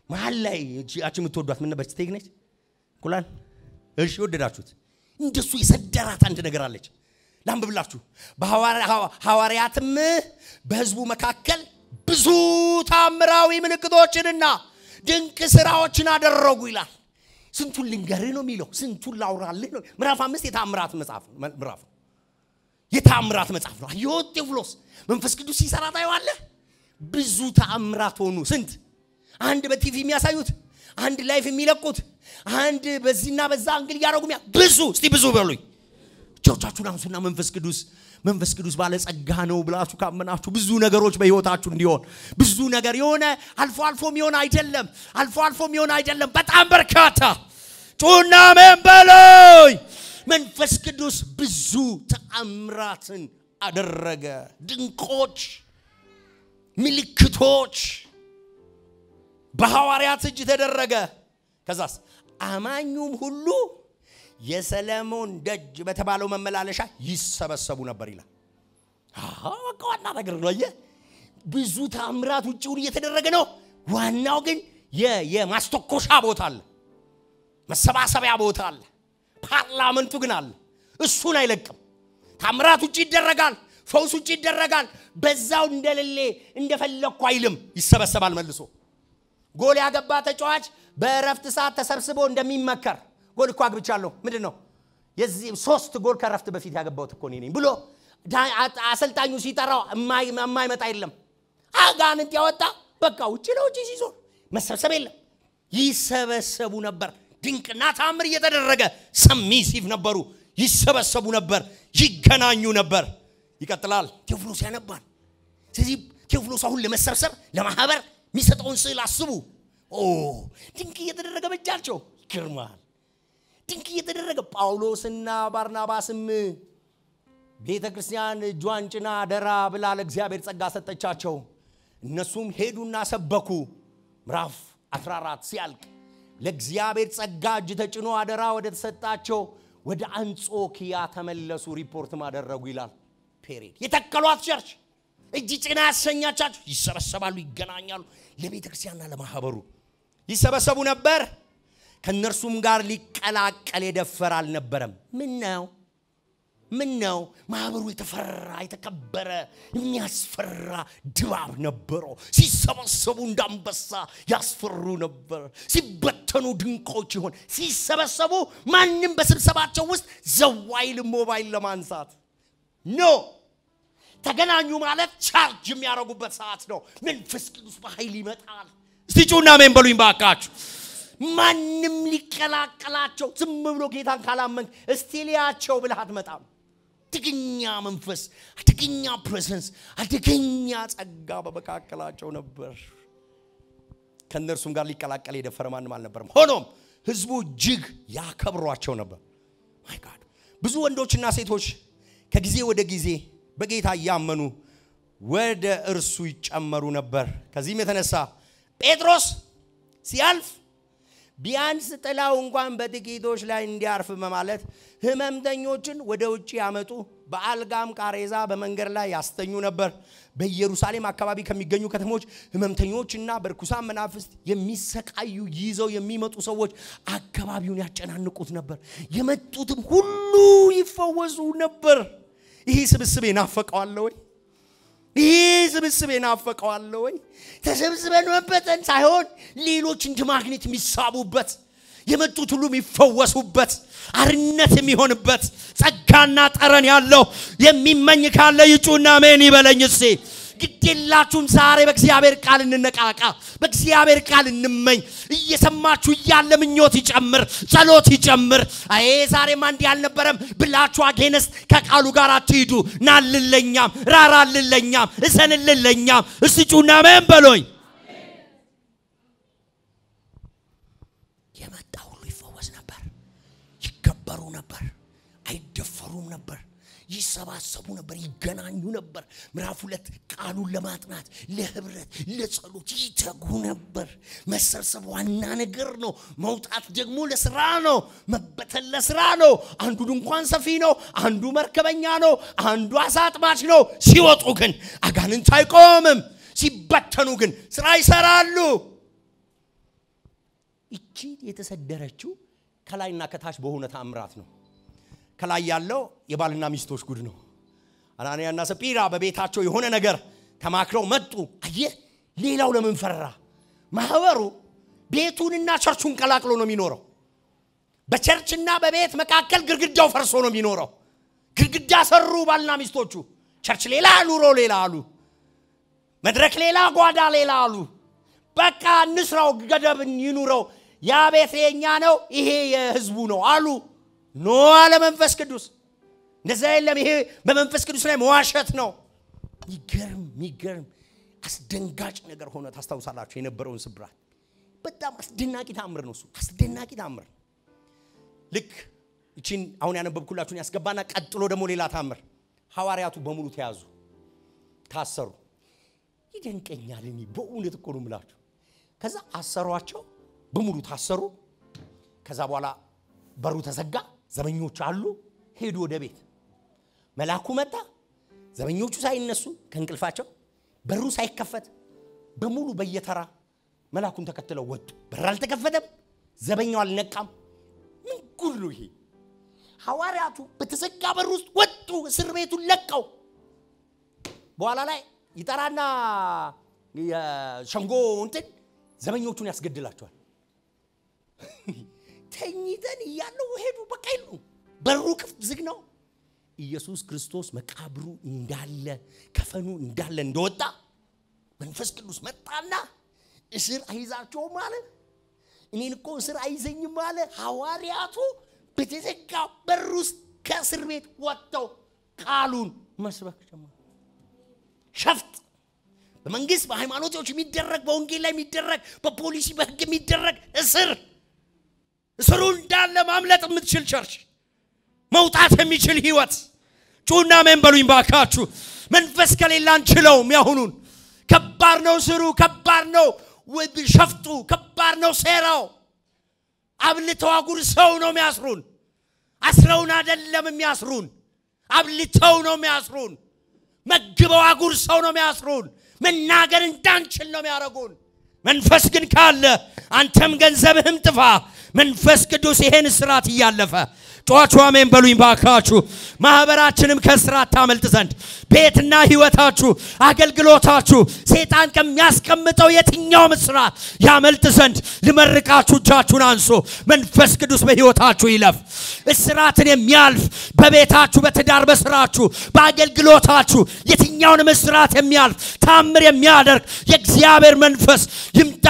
መሐል ላይ እቺ የምትወዷት ምን ነበር ስቴክ ነች ኩላን እሺ ወደዳችሁት እንደሱ የሰደራት አንድ ነገር አለች ላምብብላችሁ በሐዋርያትም በህዝቡ መካከል ብዙ ታምራዊ ምልክቶችንና ድንቅ ስራዎችን አደረጉ ይላል ስንቱን ልንገር ነው የሚለው ስንቱን ላውራልህ ነው ምዕራፍ 5 የታምራት መጽሐፍ ምዕራፍ የታምራት መጽሐፍ ነው አየሁት ቴዎፍሎስ መንፈስ ቅዱስ ሲሰራ ታየዋለ ብዙ ታምራት ሆኑ ስንት አንድ በቲቪ የሚያሳዩት አንድ ላይፍ የሚለቁት አንድ በዚህና በዛ አንግል ያረጉም ብዙ እስቲ ብዙ በሉኝ ጆቻችሁን አንሱና መንፈስ ቅዱስ ባለ ጸጋ ነው ብላችሁ ካመናችሁ ብዙ ነገሮች በህይወታችሁ እንዲሆን ብዙ ነገር የሆነ አልፎም ይሆን አይደለም በጣም በርካታ ጩና አሜን በሉኝ መንፈስ ቅዱስ ብዙ ተአምራትን አደረገ ድንቆች ምልክቶች በሐዋርያት እጅ ተደረገ ከዛስ አማኙም ሁሉ የሰለሞን ደጅ በተባለው መመላለሻ ይሰበሰቡ ነበር ይላል በቃ ዋና ነገር ነው ብዙ ታምራት ውጪውን እየተደረገ ነው ዋናው ግን የማስተኮሻ ቦታ አለ መሰባሰቢያ ቦታ አለ ፓርላመንቱ ግን አለ እሱን አይለቅም ታምራት ውጪ ይደረጋል ፈውስ ውጪ ይደረጋል በዛው እንደሌለ እንደፈለኩ አይልም ይሰበሰባል መልሶ ጎል ያገባ ተጫዋች በእረፍት ሰዓት ተሰብስቦ እንደሚመከር ጎል እኮ አግብቻለሁ ምንድነው የዚህ 3 ጎል ከረፍት በፊት ያገባው እኮ ነኝ ብሎ አሰልጣኙ ሲጠራው የማይመጣ አይደለም አጋንንት ያወጣ በቃ ውጪ ለውጪ ሲዞር መሰብሰብ የለም ይሰበሰቡ ነበር ድንቅና ታምር እየተደረገ ሰሚሲቭ ነበሩ ይሰበሰቡ ነበር ይገናኙ ነበር ይቀጥላል ቴዎፍሎስ ያነባል ስለዚህ ቴዎፍሎስ አሁን ለመሰብሰብ ለማህበር ሚሰጠውን ስዕል አስቡ ድንቅ እየተደረገ በእጃቸው ይገርማል ድንቅ እየተደረገ ጳውሎስና ባርናባስም ቤተክርስቲያን ጇንጭና ደራ ብላ ለእግዚአብሔር ጸጋ ሰጠቻቸው እነሱም ሄዱና ሰበኩ ምዕራፍ 14 ሲያልቅ ለእግዚአብሔር ጸጋ እጅ ተጭኖ አደራ ወደ ተሰጣቸው ወደ አንጾኪያ ተመለሱ ሪፖርት ማደረጉ ይላል ፔሪድ የተከሏት ቸርች እጅ ጭና ያሰኛቻቸው ይሰበሰባሉ ይገናኛሉ ለቤተክርስቲያንና ለማህበሩ ይሰበሰቡ ነበር ከነርሱም ጋር ሊቀላቀል የደፈር አልነበረም ምን ነው ማህበሩ የተፈራ የተከበረ የሚያስፈራ ድባብ ነበሩ ሲሰበሰቡ እንዳንበሳ ያስፈሩ ነበር ሲበተኑ ድንቆች ይሆን ሲሰበሰቡ ማንንም በስብሰባቸው ውስጥ ዘዋይል ሞባይል ለማንሳት ተገናኙ ማለት ቻርጅ የሚያረጉበት ሰዓት ነው መንፈስ ቅዱስ በኃይል ይመጣል እስቲ ጩና አሜን በሉኝ ባካችሁ ማንንም ሊቀላቀላቸው ዝም ብሎ ጌታን ካላመንክ እስቲሊያቸው ብለህ አትመጣም አደገኛ መንፈስ አደገኛ ፕሬዘንስ አደገኛ ጸጋ በመካከላቸው ነበር ከነርሱም ጋር ሊቀላቀል የደፈረ ማንም አልነበረም ሆኖም ህዝቡ እጅግ ያከብሯቸው ነበር ማይ ጋድ ብዙ ወንዶችና ሴቶች ከጊዜ ወደ ጊዜ በጌታ ያመኑ ወደ እርሱ ይጨመሩ ነበር ከዚህም የተነሳ ጴጥሮስ ሲያልፍ ቢያንስ ጥላው እንኳን በጥቂቶች ላይ እንዲያርፍ በማለት ህመምተኞችን ወደ ውጪ ያመጡ በአልጋም ቃሬዛ በመንገድ ላይ ያስተኙ ነበር በኢየሩሳሌም አካባቢ ከሚገኙ ከተሞች ህመምተኞችና በርኩሳን መናፍስት የሚሰቃዩ ይዘው የሚመጡ ሰዎች አካባቢውን ያጨናንቁት ነበር የመጡትም ሁሉ ይፈወሱ ነበር ይሄ ስብስብ ይናፈቀዋል ወይ ይሄ ስብስብ ይናፈቀዋል ወይ ተሰብስበን መበተን ሳይሆን ሌሎች እንደ ማግኔት የሚሳቡበት የመጡት ሁሉ የሚፈወሱበት አርነት የሚሆንበት ጸጋና ጠረን ያለው የሚመኝ ካለ ይጩና አሜን ይበለኝ እስቲ ግዴላችሁም ዛሬ በእግዚአብሔር ቃል እንነቃቃ በእግዚአብሔር ቃል እንመኝ እየሰማችሁ ያለ ምኞት ይጨምር ጸሎት ይጨምር አይ ዛሬማ እንዲህ አልነበረም ብላችሁ አገነስ ከቃሉ ጋር አትሂዱ ናልለኛም ራራልለኛም እሰንልለኛም እስቲ ጩና አሜን በሉኝ የመጣ ሁሉ ይፈወስ ነበር ይከበሩ ነበር አይደፈሩም ነበር ይሰባሰቡ ነበር ይገናኙ ነበር ምዕራፍ 2 ቃሉን ለማጥናት ለህብረት ለጸሎት ይተጉ ነበር መሰብሰብ ዋና ነገር ነው መውጣት ደግሞ ለስራ ነው መበተን ለስራ ነው አንዱ ድንኳን ሰፊ ነው አንዱ መርከበኛ ነው አንዱ አሳ አጥማጅ ነው ሲወጡ ግን አጋንንት አይቆምም ሲበተኑ ግን ስራ ይሰራሉ እቺ የተሰደረችው ከላይና ከታች በሆነ ታምራት ነው ከላይ ያለው የባልና ሚስቶች ጉድ ነው አናንያና ሰጲራ በቤታቸው የሆነ ነገር ተማክረው መጡ አየ ሌላው ለምን ፈራ ማህበሩ ቤቱንና ቸርቹን ቀላቅሎ ነው የሚኖረው በቸርችና በቤት መካከል ግርግዳው ፈርሶ ነው የሚኖረው ግርግዳ ሰሩ ባልና ሚስቶቹ ቸርች ሌላ ኑሮ ሌላ አሉ መድረክ ሌላ ጓዳ ሌላ አሉ በቃ እንስራው ገደብን ይኑረው ያ ቤት የኛ ነው ይሄ የህዝቡ ነው አሉ ኖ አለ መንፈስ ቅዱስ እንደዛ የለም ይሄ በመንፈስ ቅዱስ ላይ መዋሸት ነው ይገርም አስደንጋጭ ነገር ሆነ ታስታውሳላችሁ የነበረውን ስብራት በጣም አስደናቂ ታምር ነው እሱ አስደናቂ ታምር ልክ እቺን አሁን ያነበብኩላችሁን ያስገባና ቀጥሎ ደግሞ ሌላ ታምር ሐዋርያቱ በሙሉ ተያዙ ታሰሩ ይደንቀኛል እኔ በእውነት እኮ ነው የምላችሁ ከዛ አሰሯቸው በሙሉ ታሰሩ ከዛ በኋላ በሩ ተዘጋ ዘበኞች አሉ ሄዱ ወደ ቤት መላኩ መጣ ዘበኞቹ ሳይነሱ ከንቅልፋቸው በሩ ሳይከፈት በሙሉ በየተራ መላኩን ተከትለው ወጡ በር አልተከፈተም ዘበኛው አልነቃም ምን ጉድ ነው ይሄ ሐዋርያቱ በተዘጋ በር ውስጥ ወጡ እስር ቤቱን ለቀው በኋላ ላይ ይጠራና የሸንጎ እንትን ዘበኞቹን ያስገድላቸዋል ተኝተን ይያለው ሄዱ በቃ ይሉ በሩ ክፍት ዝግ ነው ኢየሱስ ክርስቶስ መቃብሩ እንዳለ ከፈኑ እንዳለ እንደወጣ መንፈስ ቅዱስ መጣና እስር አይዛቸው ማለት እኔን እኮ እስር አይዘኝም ማለት ሐዋርያቱ በተዘጋ በር ውስጥ ከእስር ቤት ወጥተው ቃሉን መስበክ ጀመሩ ሸፍጥ በመንግስት በሃይማኖቶች የሚደረግ በወንጌል ላይ የሚደረግ በፖሊሲ በህግ የሚደረግ እስሩ እንዳለ ማምለጥ የምትችል ቸርች መውጣት የሚችል ህይወት ጩና መንበሉኝ ባካችሁ መንፈስ ከሌላን ችለውም ያሁኑን ከባድ ነው ስሩ ከባድ ነው ሸፍጡ ከባድ ነው ሴራው አብልተው አጉርሰው ነው የሚያስሩን አስረውን አይደለም የሚያስሩን አብልተው ነው የሚያስሩን መግበው አጉርሰው ነው የሚያስሩን መናገር እንዳንችል ነው የሚያረጉን መንፈስ ግን ካለ አንተም ገንዘብህም ጥፋ መንፈስ ቅዱስ ይሄን ስራት ያለፈ ጧቹ አሜን በሉኝ ባካችሁ ማህበራችንም ከስራት ታመልጥ ዘንድ ቤትና ህይወታችሁ አገልግሎታችሁ ሰይጣን ከሚያስቀምጠው የትኛው መስራት ያመልጥ ዘንድ ልመርቃችሁ እጃችሁን አንሱ መንፈስ ቅዱስ በህይወታችሁ ይለፍ እስራትን የሚያልፍ በቤታችሁ በትዳር በስራችሁ በአገልግሎታችሁ የትኛውን መስራት የሚያልፍ ታምር የሚያደርግ የእግዚአብሔር መንፈስ ይምጣ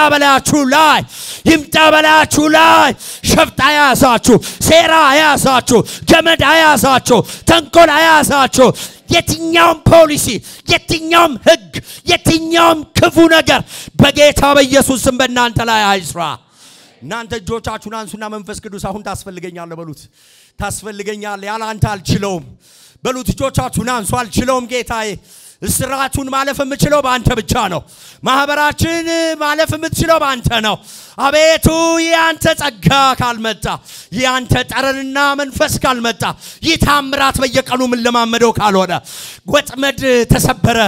በላያችሁ ላይ ሸፍጥ ያዛችሁ ሴራ ያዛችሁ ገመድ ያዛችሁ ተንኮል ያዛችሁ የትኛውም ፖሊሲ የትኛውም ህግ የትኛውም ክፉ ነገር በጌታ በኢየሱስ ስም በእናንተ ላይ አይስራ እናንተ እጆቻችሁን አንሱና መንፈስ ቅዱስ አሁን ታስፈልገኛለህ በሉት ታስፈልገኛለህ ያለ አንተ አልችለውም በሉት እጆቻችሁን አንሱ አልችለውም ጌታዬ እስራቱን ማለፍ የምችለው በአንተ ብቻ ነው ማህበራችን ማለፍ የምትችለው በአንተ ነው አቤቱ ያንተ ጸጋ ካልመጣ ያንተ ጠረንና መንፈስ ካልመጣ ይታምራት በየቀኑ ምን ለማመደው ካልሆነ ወጥመድ ተሰበረ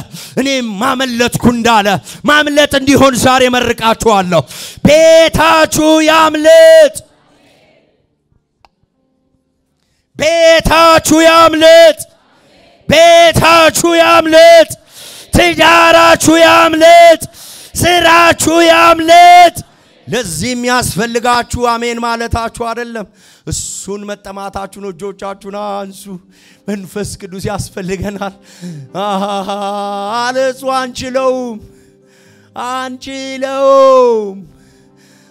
እኔ ማመለጥኩ እንዳለ ማምለጥ እንዲሆን ዛሬ መርቃችኋለሁ ቤታችሁ ያምልጥ ቤታችሁ ያምልጥ ትዳራችሁ ያምልጥ ስራችሁ ያምልጥ ለዚህ የሚያስፈልጋችሁ አሜን ማለታችሁ አይደለም እሱን መጠማታችሁ ነው እጆቻችሁን አንሱ መንፈስ ቅዱስ ያስፈልገናል አለሱ አንችለውም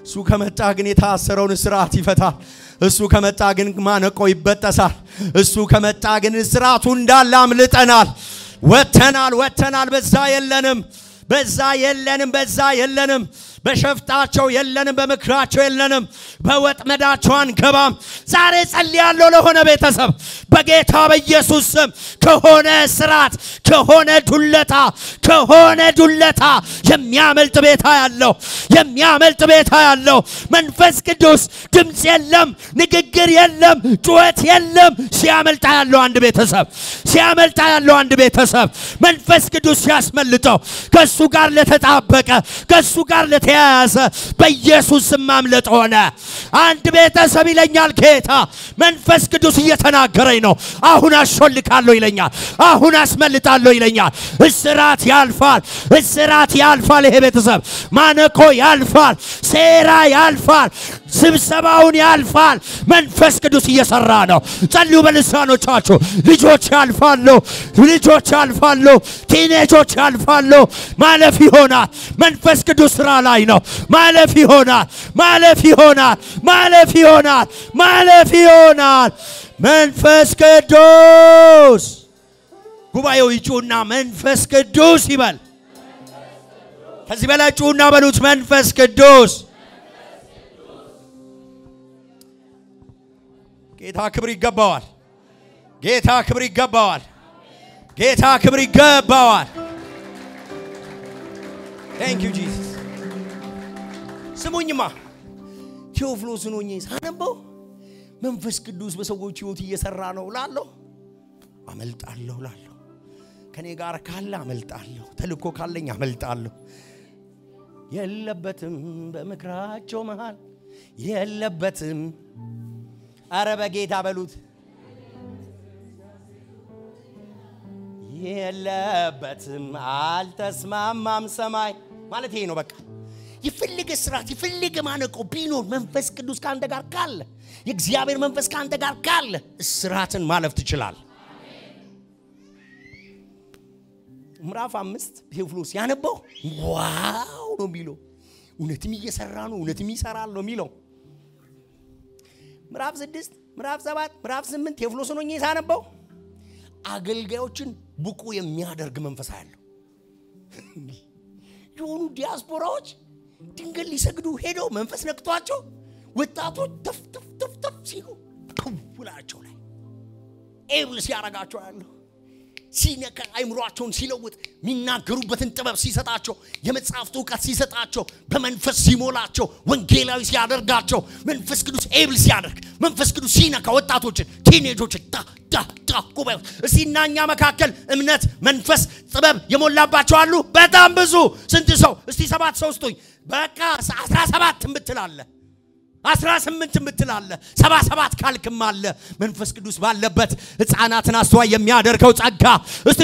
እሱ ከመጣ ግን የታሰረውን ስርዓት ይፈታል እሱ ከመጣ ግን ማነቆ ይበጠሳል እሱ ከመጣ ግን ስርዓቱ እንዳለ አምልጠናል ወተናል በዛ የለንም በሸፍጣቸው የለንም በመክራቸው የለንም በወጥመዳቸው አንገባም ዛሬ ጸልያለሁ ለሆነ ቤተሰብ በጌታ በኢየሱስ ስም ከሆነ ስራት ከሆነ ዱለታ የሚያመልጥ ቤታ ያለው መንፈስ ቅዱስ ድምጽ የለም ንግግር የለም ጩኸት የለም ሲያመልጣ ያለው አንድ ቤተሰብ መንፈስ ቅዱስ ሲያስመልጠው ከሱ ጋር ለተጣበቀ ከሱ ጋር ለተያያዘ በኢየሱስ ስም ማምለጥ ሆነ አንድ ቤተሰብ ይለኛል ጌታ መንፈስ ቅዱስ እየተናገረኝ ነው አሁን አሾልካለሁ ይለኛል አሁን አስመልጣለሁ ይለኛል እስራት ያልፋል ይሄ ቤተሰብ ማነቆ ያልፋል ሴራ ያልፋል ስብሰባውን ያልፋል መንፈስ ቅዱስ እየሰራ ነው ጸልዩ በልሳኖቻችሁ ልጆች ያልፋሉ ቲኔጆች ያልፋሉ ማለፍ ይሆናል መንፈስ ቅዱስ ስራ ላይ ነው ማለፍ ይሆናል መንፈስ ቅዱስ ጉባኤው ይጩና መንፈስ ቅዱስ ይበል ከዚህ በላይ ጩና በሉት መንፈስ ቅዱስ ጌታ ክብር ይገባዋል Thank you Jesus ስሙኝማ ቴዎፍሎስ ሆኜ ሳነበው መንፈስ ቅዱስ በሰዎች ህይወት እየሰራ ነው ላለው አመልጣለሁ ከኔ ጋር ካለ አመልጣለሁ ተልኮ ካለኝ አመልጣለሁ የለበትም በመክራቸው መሃል የለበትም አረ በጌታ በሉት የለበትም አልተስማማም ሰማይ ማለት ይሄ ነው በቃ ይፈልግ ስራት ይፈልግ ማነቆ ቢኖር መንፈስ ቅዱስ ካንተ ጋር ካለ የእግዚአብሔር መንፈስ ካንተ ጋር ካለ ስራትን ማለፍ ትችላል ምዕራፍ 5 ቴዎፍሎስ ያነበው ዋው ነው የሚለው እውነትም እየሰራ ነው እውነትም ይሰራል ነው የሚለው ምዕራፍ 6 ምዕራፍ 7 ምዕራፍ 8 ቴዎፍሎስ ነው ያነበው አገልጋዮችን ብቁ የሚያደርግ መንፈስ አለው የሆኑ ዲያስፖራዎች ድንገት ሊሰግዱ ሄደው መንፈስ ነክቷቸው ወጣቶች ተፍ ሲሉ ኩላቸው ላይ ኤብልስ ያረጋቸው ያለው ሲነካ አይምሮአቸውን ሲለውጥ ሚናገሩበትን ጥበብ ሲሰጣቸው የመጽሐፍት ዕውቀት ሲሰጣቸው በመንፈስ ሲሞላቸው ወንጌላዊ ሲያደርጋቸው መንፈስ ቅዱስ ኤብል ሲያደርግ መንፈስ ቅዱስ ሲነካ ወጣቶችን ቲኔጆችን ታ ኩባው እስቲናኛ መካከል እምነት መንፈስ ጥበብ የሞላባቸው አሉ በጣም ብዙ ስንት ሰው እስቲ 7 ሰው ስጡኝ በቃ 17 ምትላለ 18 ምትላለ 77 ካልክም አለ መንፈስ ቅዱስ ባለበት ህፃናትን አስተዋይ የሚያደርገው ጸጋ እስቲ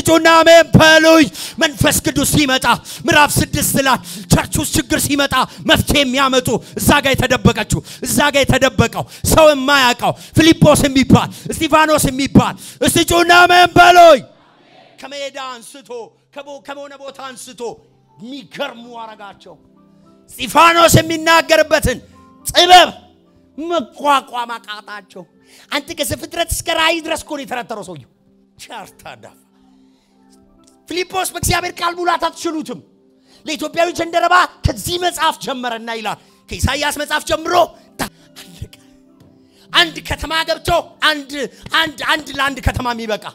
ጩና መንፈሎይ መንፈስ ቅዱስ ሲመጣ ምዕራፍ 6 ላይ ቸርች ውስጥ ችግር ሲመጣ መፍትሄ የሚያመጡ እዛ ጋር የተደበቀው ሰው የማያውቀው ፊልጶስ የሚባል እስጢፋኖስ የሚባል እስቲ ጩና መንፈሎይ ከመሄዳ አንስቶ ከሞነ ቦታ አንስቶ ሚገርሙ አረጋቸው እስጢፋኖስ የሚናገርበትን ጥበብ መቋቋም አቃታቸው አንተ ከፍጥረት እስከ ራእይ ድረስ ኮን የተረተረው ሰውየው ቻርታዳ ፊልጶስ በእግዚአብሔር ቃል ሙላት አትችሉትም ለኢትዮጵያዊ ጀንደረባ ከዚህ መጽሐፍ ጀመረና ይላል ከኢሳይያስ መጽሐፍ ጀምሮ አለቀ አንድ ከተማ ገብቶ አንድ ለአንድ ከተማ የሚበቃ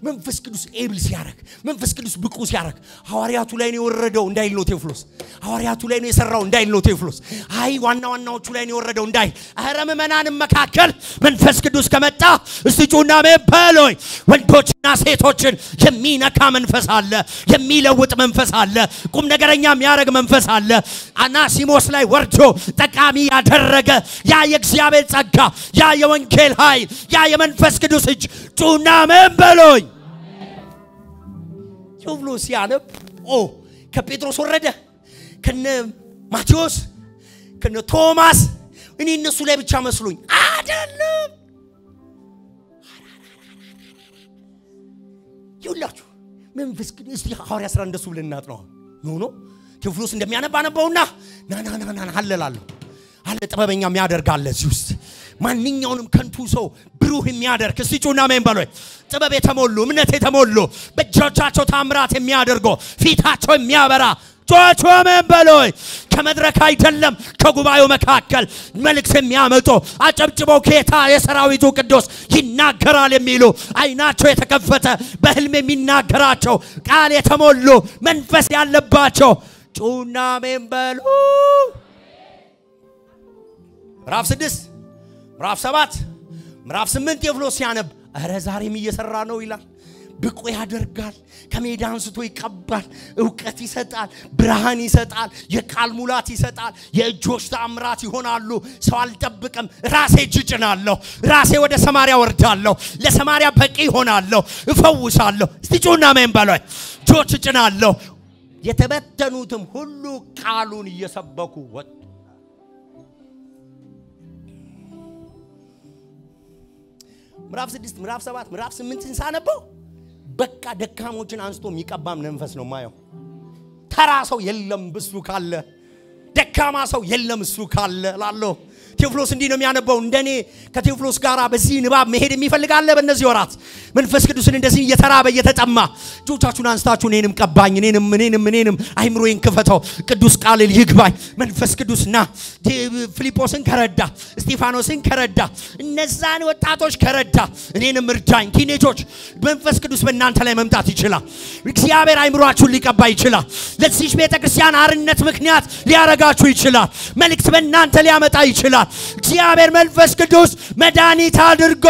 መንፈስ ቅዱስ ኤብል ሲያረግ መንፈስ ቅዱስ ብቁ ሲያረግ ሐዋርያቱ ላይ ነው የወረደው እንዳይል ነው ቴዎፍሎስ ሐዋርያቱ ላይ ነው የሰራው እንዳይል ነው ቴዎፍሎስ አይ ዋናዎቹ ላይ ነው የወረደው እንዳይል አረም መናንም መካከል መንፈስ ቅዱስ ከመጣ እስቲ ጩና መንፈሎይ ወንዶችና ሴቶችን የሚነካ መንፈስ አለ የሚለውጥ መንፈስ አለ ቁም ነገረኛ የሚያረግ መንፈስ አለ አናሲሞስ ላይ ወርዶ ጠቃሚ ያደረገ ያ የእግዚአብሔር ጸጋ ያ የወንጌል ኃይል ያ የመንፈስ ቅዱስ እጅ ጩና መንፈሎይ ቴዎፍሎስ ያነብ ከጴጥሮስ ወረደ ከነ ማቴዎስ ከነ ቶማስ እኔ እነሱ ላይ ብቻ መስሎኝ አይደለም ይውላችሁ መንፈስ ቅዱስ ሐዋርያ 10 እንደሱ ብለናት ነው ቴዎፍሎስ እንደሚያነባነበውና ና አለላለሁ አለ ጥበበኛ የሚያደርጋለ እዚህ ውስጥ ማንኛውንም ከንቱ ሰው ብሩህ የሚያደርግ እስቲ ጩና መንፈሎይ ጥበብ የተሞሉ እምነት የተሞሉ በእጆቻቸው ታምራት የሚያደርጉ ፊታቸው የሚያበራ ጮቾ መንፈሎይ ከመድረክ አይደለም ከጉባኤው መካከል መልእክት የሚያመጡ አጨብጭበው ጌታ የሰራዊቱ ቅዱስ ይናገራል የሚሉ አይናቸው የተከፈተ በህልም የሚናገራቸው ቃል የተሞሉ መንፈስ ያለባቸው ጩና መንፈሎይ ምዕራፍ 6 ምዕራፍ 7 ምዕራፍ 8 ቴዎፍሎስ ያነብ አረ ዛሬም እየሰራ ነው ይላል ብቁ ያደርጋል ከሜዳ አንስቶ ይቀባል ዕውቀት ይሰጣል ብርሃን ይሰጣል የቃል ሙላት ይሰጣል የእጆች ተአምራት ይሆናሉ ሰው አልጠብቅም ራሴ ጭጭናለሁ ራሴ ወደ ሰማርያ ወርዳለሁ ለሰማርያ በቂ ሆናለሁ እፈውሳለሁ እስቲ ጩና መንፈሎይ ጆች ጭናለሁ የተበተኑትም ሁሉ ቃሉን እየሰበኩ ወጡ ምዕራፍ 6 ምዕራፍ 7 ምዕራፍ 8 እንሳነበው በቃ ደካሞችን አንስቶ የሚቀባም መንፈስ ነው ማየው ተራ ሰው የለም በሱ ካለ ደካማ ሰው የለም እሱ ካለ ላለው ቴዎፍሎስ እንዲህ ነው የሚያነበው እንደኔ ከቴዎፍሎስ ጋራ በዚህ ንባብ መሄድ የሚፈልጋለ በእነዚህ ወራት መንፈስ ቅዱስን እንደዚህ እየተራበ እየተጠማ ጆቻችሁን አንስታችሁ እኔንም ቀባኝ እኔንም አይምሮዬን ክፈተው ቅዱስ ቃል ይግባኝ መንፈስ ቅዱስና ፊልጶስን ከረዳ እስጢፋኖስን ከረዳ እነዛን ወጣቶች ከረዳ እኔንም እርዳኝ ቲኔጆች መንፈስ ቅዱስ በእናንተ ላይ መምጣት ይችላል እግዚአብሔር አይምሮአችሁን ሊቀባ ይችላል ለዚህ ቤተክርስቲያን አርነት ምክንያት ሊያረጋችሁ ይችላል መልእክት በእናንተ ሊያመጣ ይችላል እግዚአብሔር መንፈስ ቅዱስ መድኃኒት አድርጎ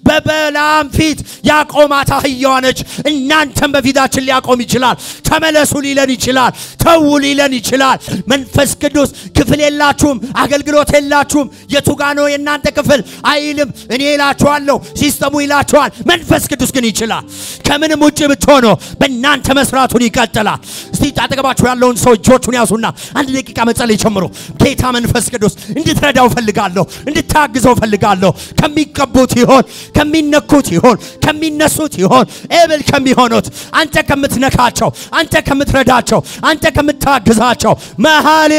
በበላም ፊት ያቆማት አህያዋ ነች እናንተም በፊታችን ሊያቆም ይችላል ተመለሱ ሊለን ይችላል ተው ሊለን ይችላል መንፈስ ቅዱስ ክፍል የላችሁም አገልግሎት የላችሁም የቱጋ ነው የናንተ ክፍል አይልም እኔ እላችኋለሁ ሲስተሙ ይላችኋል መንፈስ ቅዱስ ግን ይችላል ከምንም ውጪ ብትሆኑ በእናንተ መስራቱን ይቀጥላል እስቲ አጠገባችሁ ያለውን ሰው እጆቹን ያዙና አንድ ደቂቃ መጸለይ ጀምሩ ጌታ መንፈስ ቅዱስ እንድትረዳው ፈልጋለሁ እንድታግዘው ፈልጋለሁ ከሚቀቡት ይሆን ከሚነኩት ይሆን ከሚነሱት ይሆን ኤብል ከሚሆኑት አንተ ከምትነካቸው አንተ ከምትረዳቸው አንተ ከምታግዛቸው መሃል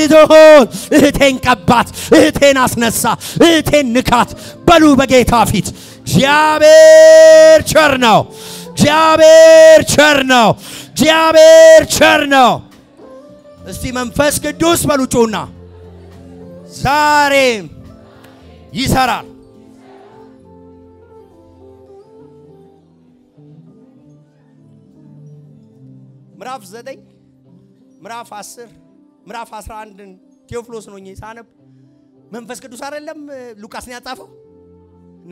ይሆን እህቴን ቀባት እህቴን አስነሳ እህቴን ንካት በሉ በጌታ ፊት እግዚአብሔር ቸር ነው እስቲ መንፈስ ቅዱስ በሉጩና ዛሬም ይሰራል ምዕራፍ 9 ምዕራፍ 10 ምዕራፍ 11 ቴዎፍሎስ ነው ሳነብ መንፈስ ቅዱስ አይደለም ሉቃስ ነው ያጻፈው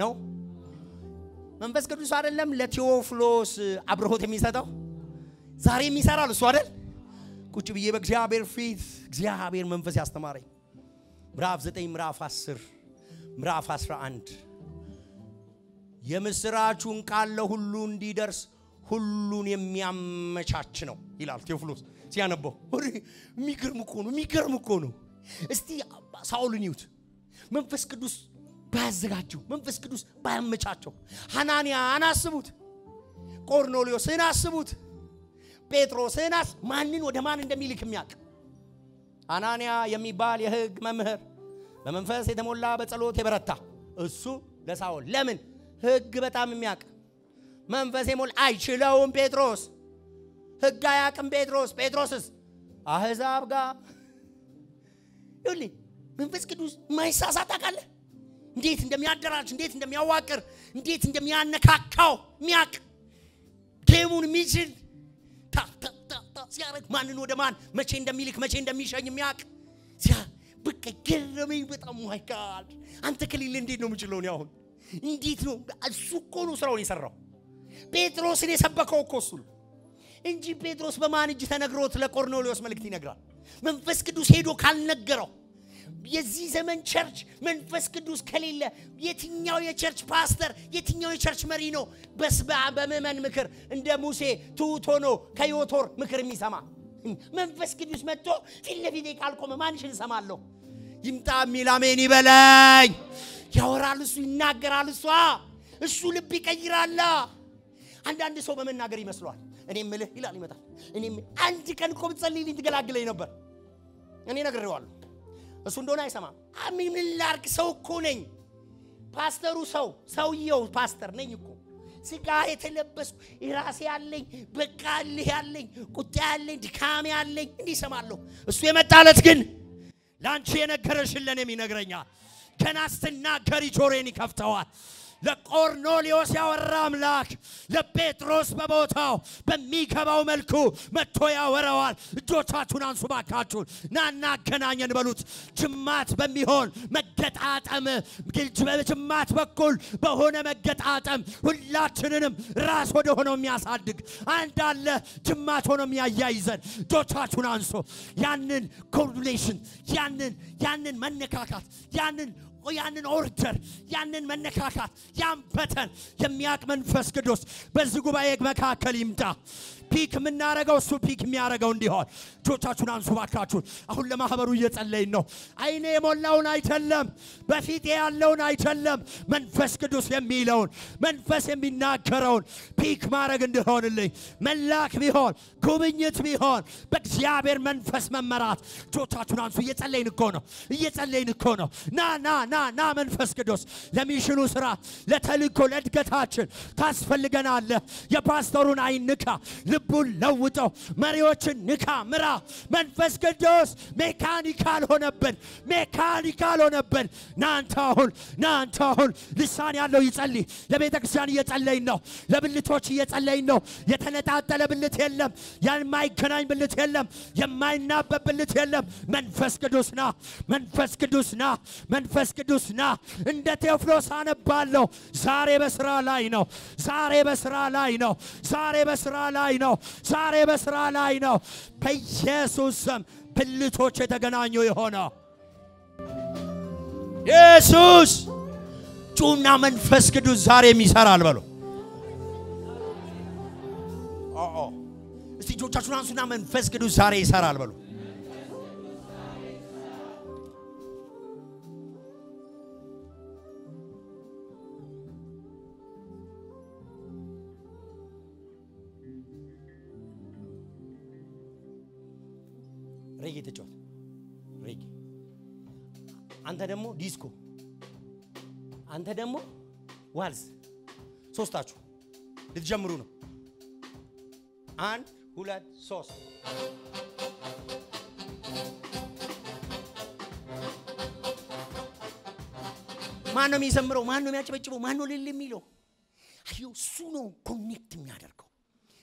ነው መንፈስ ቅዱስ አይደለም ለቴዎፍሎስ አብርሆት የሚሰጠው ዛሬም ይሰራል እሱ አይደል ቁጭ ብዬ በእግዚአብሔር ፊት እግዚአብሔር መንፈስ ያስተማረኝ ምዕራፍ 9 ምዕራፍ 10 ምዕራፍ 11 የምስራቹን ቃል ለሁሉ እንዲደርስ ሁሉን የሚያመቻች ነው ይላል ቴዎፍሎስ ሲያነበው የሚገርም እኮ ነው እስቲ ሳኦልን ይዩት መንፈስ ቅዱስ ባያዘጋጀው መንፈስ ቅዱስ ባያመቻቸው ሐናንያን አስቡት ቆርኔሌዎስን አስቡት ጴጥሮስን ማንን ወደ ማን እንደሚልክ የሚያውቅ ሐናንያ የሚባል የሕግ መምህር በመንፈስ የተሞላ በጸሎት የበረታ እሱ ለሳኦል ለምን ሕግ በጣም የሚያውቅ መንፈስ የሞላ አይችለውም ጴጥሮስ ሕግ አያውቅም ጴጥሮስስ አሕዛብ ጋር ይሁን መንፈስ ቅዱስ ማይሳሳት አቃለ እንዴት እንደሚያደራጅ እንዴት እንደሚያዋቅር እንዴት እንደሚያነካካው የሚያውቅ ጌሙን የሚችል ሲያረግ ማንን ወደ ማን መቼ እንደሚልክ መቼ እንደሚሸኝ የሚያውቅ በቃ ገረመኝ በጣም ማይ ጋድ አንተ ከሌለ እንዴት ነው የምችለው ነው አሁን እንዴት ነው እሱ እኮ ነው ስራውን የሰራው ጴጥሮስን የሰበከው እኮ እሱ እንጂ ጴጥሮስ በማን እጅ ተነግሮት ለቆርኔሌዎስ መልእክት ይነግራል መንፈስ ቅዱስ ሄዶ ካልነገረው የዚህ ዘመን ቸርች መንፈስ ቅዱስ ከሌለ የትኛው የቸርች ፓስተር የትኛው የቸርች መሪ ነው በመመን ምክር እንደ ሙሴ ትሁት ሆኖ ከዮቶር ምክር የሚሰማ መንፈስ ቅዱስ መጥቶ ፊትለፊቴ ካልቆመ ማንሽን ሰማለሁ ይምጣ ሚል አሜን ይበለኝ ያወራል እሱ ይናገራል እሱ ልብ ይቀይራል አንዳንድ ሰው በመናገር ይመስሏል እኔ ምልህ ይላል ይመጣል እኔ አንድ ቀን እኮ ብትጸልይልኝ ትገላግለኝ ነበር እኔ ነግሬዋለሁ እሱ እንደሆነ አይሰማም አሜን ምን ላርክ ሰው እኮ ነኝ ፓስተሩ ሰውየው ፓስተር ነኝ እኮ ስጋ የተለበስኩ ራሴ ያለኝ በቃልህ ያለኝ ቁጣ ያለኝ ድካም ያለኝ እንዲሰማለሁ እሱ የመጣለት ግን ላንቺ የነገረሽን ለኔም ይነግረኛል ከናስትና ገሪጆሬን ይከፍተዋል ለቆርኔሌዎስ ያወራ አምላክ ለጴጥሮስ በቦታው በሚገባው መልኩ መጥቶ ያወራዋል እጆቻችሁን አንሱ ባካችሁን ናና ገናኘን በሉት ጅማት በሚሆን መገጣጠም በጅማት በኩል በሆነ መገጣጠም ሁላችንንም ራስ ወደ ሆነው የሚያሳድግ አንድ አለ ጅማት ሆኖ የሚያያይዘን እጆቻችሁን አንሱ ያንን ኮርዱሌሽን ያንን መነካካት ያንን ኦርደር ያንን መነካካት ያንበተን የሚያቅ መንፈስ ቅዱስ በዚህ ጉባኤ መካከል ይምጣ ፒክ ምናረጋው እሱ ፒክ የሚያረጋው እንዲሆን ጆቻችሁን አንሱ ባካችሁ አሁን ለማህበሩ እየጸለይን ነው አይኔ የሞላውን አይደለም በፊት ያለውን አይደለም መንፈስ ቅዱስ የሚለውን መንፈስ የሚናገረውን ፒክ ማረግ እንዲሆንልኝ መላክ ቢሆን ጉብኝት ቢሆን በእግዚአብሔር መንፈስ መመራት ጆቻችሁን አንሱ እየጸለይን እኮ ነው ና መንፈስ ቅዱስ ለሚሽኑ ስራ ለተልእኮ ለእድገታችን ታስፈልገናለህ የፓስተሩን አይን ንካ ልቡን ለውጠው መሪዎችን ንካ ምራ መንፈስ ቅዱስ ሜካኒካል ሆነብን ናንተ አሁን ልሳን ያለው ይጸልይ ለቤተ ክርስቲያን እየጸለይን ነው ለብልቶች እየጸለይን ነው የተነጣጠለ ብልት የለም የማይገናኝ ብልት የለም የማይናበብ ብልት የለም መንፈስ ቅዱስ ና እንደ ቴዎፍሎስ አነባለሁ ዛሬ በስራ ላይ ነው በኢየሱስ ስም ብልቶች የተገናኙ ይሆናል ኢየሱስ ጩና መንፈስ ቅዱስ ዛሬም ይሰራል በሉ እስቲ ጆቻችሁን አንሱና መንፈስ ቅዱስ ዛሬ ይሰራል በሉ ሬጌ ተጫወት ሬጌ አንተ ደግሞ ዲስኮ አንተ ደግሞ ዋልስ ሶስታችሁ ልትጀምሩ ነው 1 2 3 ማን ነው የሚዘምረው ማን ነው የሚያጨበጭበው ማን ነው ልል የሚለው አዩ እሱ ነው ኮኔክት የሚያደርገው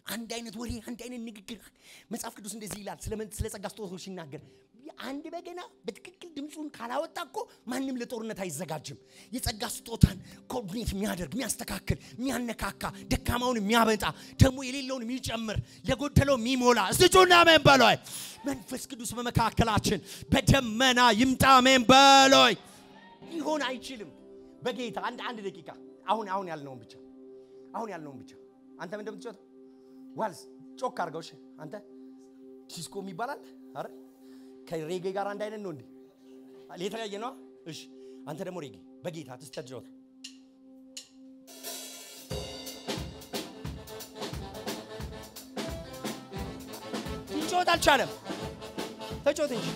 አንድ አይነት ወሬ አንድ አይነት ንግግር መጽሐፍ ቅዱስ እንደዚህ ይላል ስለ ጸጋ ስጦታዎች ሲናገር አንድ በገና በትክክል ድምጹን ካላወጣኮ ማንንም ለጦርነት አይዘጋጅም የጸጋ ስጦታን ኮኔክት የሚያደርግ የሚያስተካክል የሚያነካካ ደካማውን የሚያበጣ ደሞ የሌለውን የሚጨምር ለጎደለው የሚሞላ እስጁና መንበሎይ መንፈስ ቅዱስ በመካከላችን በደመና ይምጣ መንበሎይ ይሆን አይችልም በጌታ አንድ ደቂቃ አሁን ያልነው ብቻ አንተ ምን እንደምትጮህ ዋልስ ጮክ አርገውሽ አንተ ዲስኮ የሚባላል አረ ከሬጌ ጋር አንድ አይነት ነው እንዴ ለተለያየ ነው እሺ አንተ ደግሞ ሬጌ በጌታ ተስተጅሮት ይጮት አልቻለም ተጮት እንጂ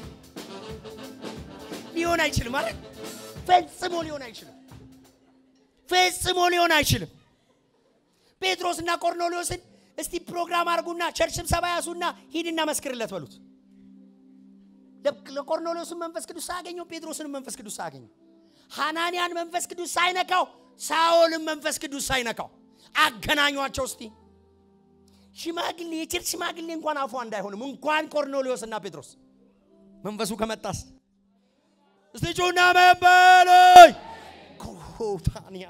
ሊሆን አይችልም ማለት ፈጽሞ ሊሆን አይችልም ጴጥሮስና ቆርኔሌዎስን እስቲ ፕሮግራም አርጉና ቸርች ስብሰባ ያሱና ሂድና መስክርለት በሉት ለቆርኔሌዎስም መንፈስ ቅዱስ ሳገኘው ጴጥሮስንም መንፈስ ቅዱስ ሳገኘው ሐናንያን መንፈስ ቅዱስ ሳይነካው ሳኦልም መንፈስ ቅዱስ ሳይነካው አገናኙአቸው እስቲ ሽማግሌ የቸርች ሽማግሌ እንኳን አፉ እንዳይሆንም እንኳን ቆርኔሌዎስና ጴጥሮስ መንፈሱ ከመጣስ እስቲ ጆና መንበሎይ ኮታኒያ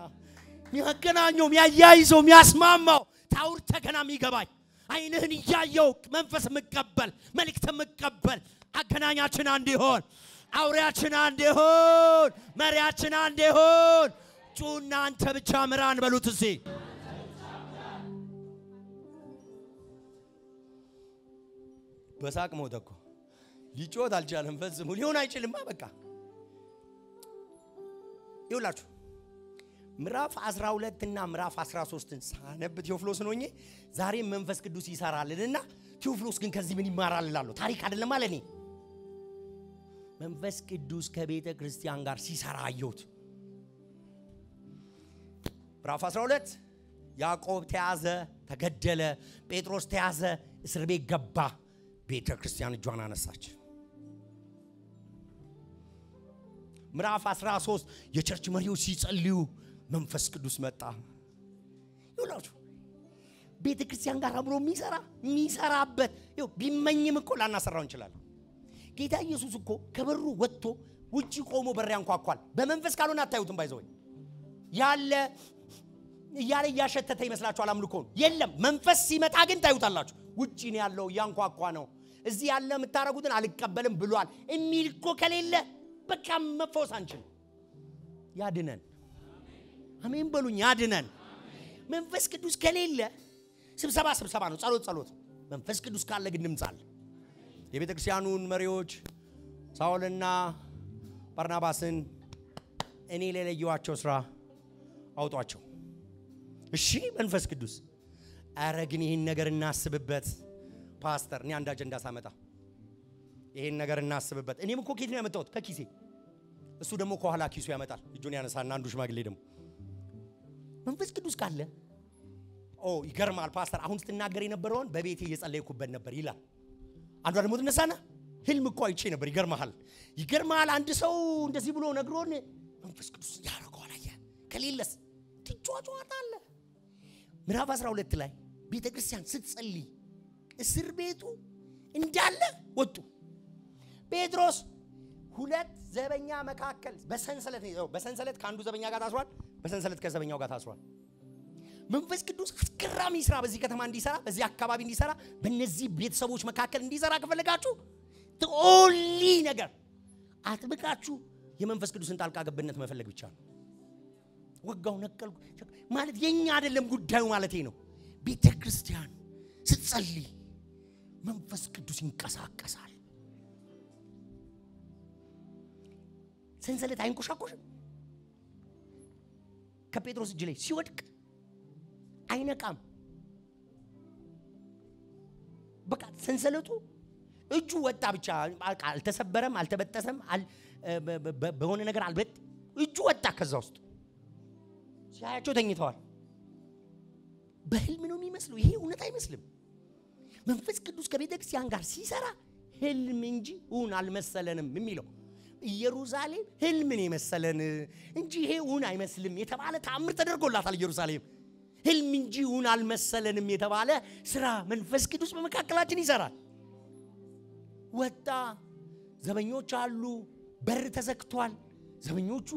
ሚያገናኘው ሚያያይዘው ሚያስማማው ታውር ተገናም ይገባኝ አይንህን ያያየው መንፈስ መቀበል መልእክት መቀበል አገናኛችን አንድ ይሆን አውሪያችን አንድ ይሆን መሪያችን አንድ ይሆን ጩና አንተ ብቻ ምራን በሉት እዚህ በሳቅ ሞተኮ ሊጮት አልቻለም ፈጽሞ ሊሆን አይችልም በቃ ይውላችሁ ምዕራፍ 12 እና ምዕራፍ 13ን ሳነብ ቴዎፍሎስ ነውኝ ዛሬ መንፈስ ቅዱስ ይሰራልና ቴዎፍሎስ ግን ከዚህ ምን ይማራል ይላል ታሪክ አይደለም ማለት ነው መንፈስ ቅዱስ ከቤተ ክርስቲያን ጋር ሲሰራ አየሁት ምዕራፍ 12 ያዕቆብ ተያዘ ተገደለ ጴጥሮስ ተያዘ እስር ቤት ገባ ቤተ ክርስቲያን እጇን አነሳች ምዕራፍ 13 የቸርች መሪዎች ሲጸልዩ መንፈስ ቅዱስ መጣ ይውላችሁ ቤተ ክርስቲያን ጋር አብሮ የሚሰራበት ይው ቢመኝም እኮ ላናሰራው እንችላለን ጌታ ኢየሱስ እኮ ከበሩ ወጥቶ ውጪ ቆሞ በር ያንኳኳል በመንፈስ ካልሆነ አታዩትም ባይዘው ያለ ያሸተተ ይመስላችኋል አምልኮ የለም መንፈስ ሲመጣ ግን ታዩታላችሁ ውጪ ነው ያለው ያንኳኳ ነው እዚህ ያለ የምታረጉትን አልቀበልም ብሏል እሚል እኮ ከሌለ በቃ መፈወስ አንችል ያድነን አሜን በሉኝ ያድነን መንፈስ ቅዱስ ከሌለ ስብሰባ ነው ጸሎት መንፈስ ቅዱስ ካለ ግን ድምጻል የቤተ ክርስቲያኑን መሪዎች ሳኦልና ባርናባስን እኔ ለለየዋቸው ስራ አውጧቸው እሺ መንፈስ ቅዱስ አረግን ይሄን ነገር እናስብበት ፓስተር እኔ አንድ አጀንዳ ሳመጣ ይሄን ነገር እናስብበት እኔም እኮ ከየት ነው ያመጣሁት ከኪሴ እሱ ደግሞ ከኋላ ኪሱ ያመጣል እጁን ያነሳና አንዱ ሽማግሌ ደግሞ መንፈስ ቅዱስ ካለ ይገርማል ፓስተር አሁን ስትናገር የነበረውን በቤቴ እየጸለይኩበት ነበር ይላል አንዱ ደግሞ ተነሳና ህልም እኮ አይቼ ነበር ይገርማል አንድ ሰው እንደዚህ ብሎ ነግሮን መንፈስ ቅዱስ ያረጋዋል አያ ከሌለስ ትጫጫዋታለ ምዕራፍ 12 ላይ ቤተክርስቲያን ስትጸልይ እስር ቤቱ እንዳለ ወጡ ጴጥሮስ ሁለት ዘበኛ መካከል በሰንሰለት ካንዱ ዘበኛ ጋር ታስሯል በሰንሰለት ከዘበኛው ጋር ታስሯል መንፈስ ቅዱስ አስገራሚ ስራ በዚህ ከተማ እንዲሰራ በዚህ አካባቢ እንዲሰራ በእነዚህ ቤተሰቦች መካከል እንዲሰራ ከፈለጋችሁ ኦንሊ ነገር አጥብቃችሁ የመንፈስ ቅዱስን ጣልቃ ገብነት መፈለግ ብቻ ነው ወጋው ነቀል ማለት የኛ አይደለም ጉዳዩ ማለቴ ነው ቤተክርስቲያን ስትጸልይ መንፈስ ቅዱስ ይንቀሳቀሳል ሰንሰለት አይንቆሻቆሽም ከጴጥሮስ እጅ ላይ ሲወድቅ አይነቃም በቃ ሰንሰለቱ እጁ ወጣ ብቻ አልተሰበረም አልተበጠሰም በሆነ ነገር አልበጥ እጁ ወጣ ከዛ ውስጥ ሲያያቸው ተኝተዋል በህልም ነው የሚመስለው ይሄ እውነት አይመስልም መንፈስ ቅዱስ ከቤተክርስቲያን ጋር ሲሰራ ህልም እንጂ እውን አልመሰለንም የሚለው ኢየሩሳሌም ህልምን የመሰለን እንጂ ይሄ እውን አይመስልም የተባለ ተአምር ተደርጎላታል ኢየሩሳሌም ህልም እንጂ እውን አልመሰለንም የተባለ ስራ መንፈስ ቅዱስ በመካከላችን ይሰራል ወጣ ዘበኞች አሉ በር ተዘግቷል ዘበኞቹ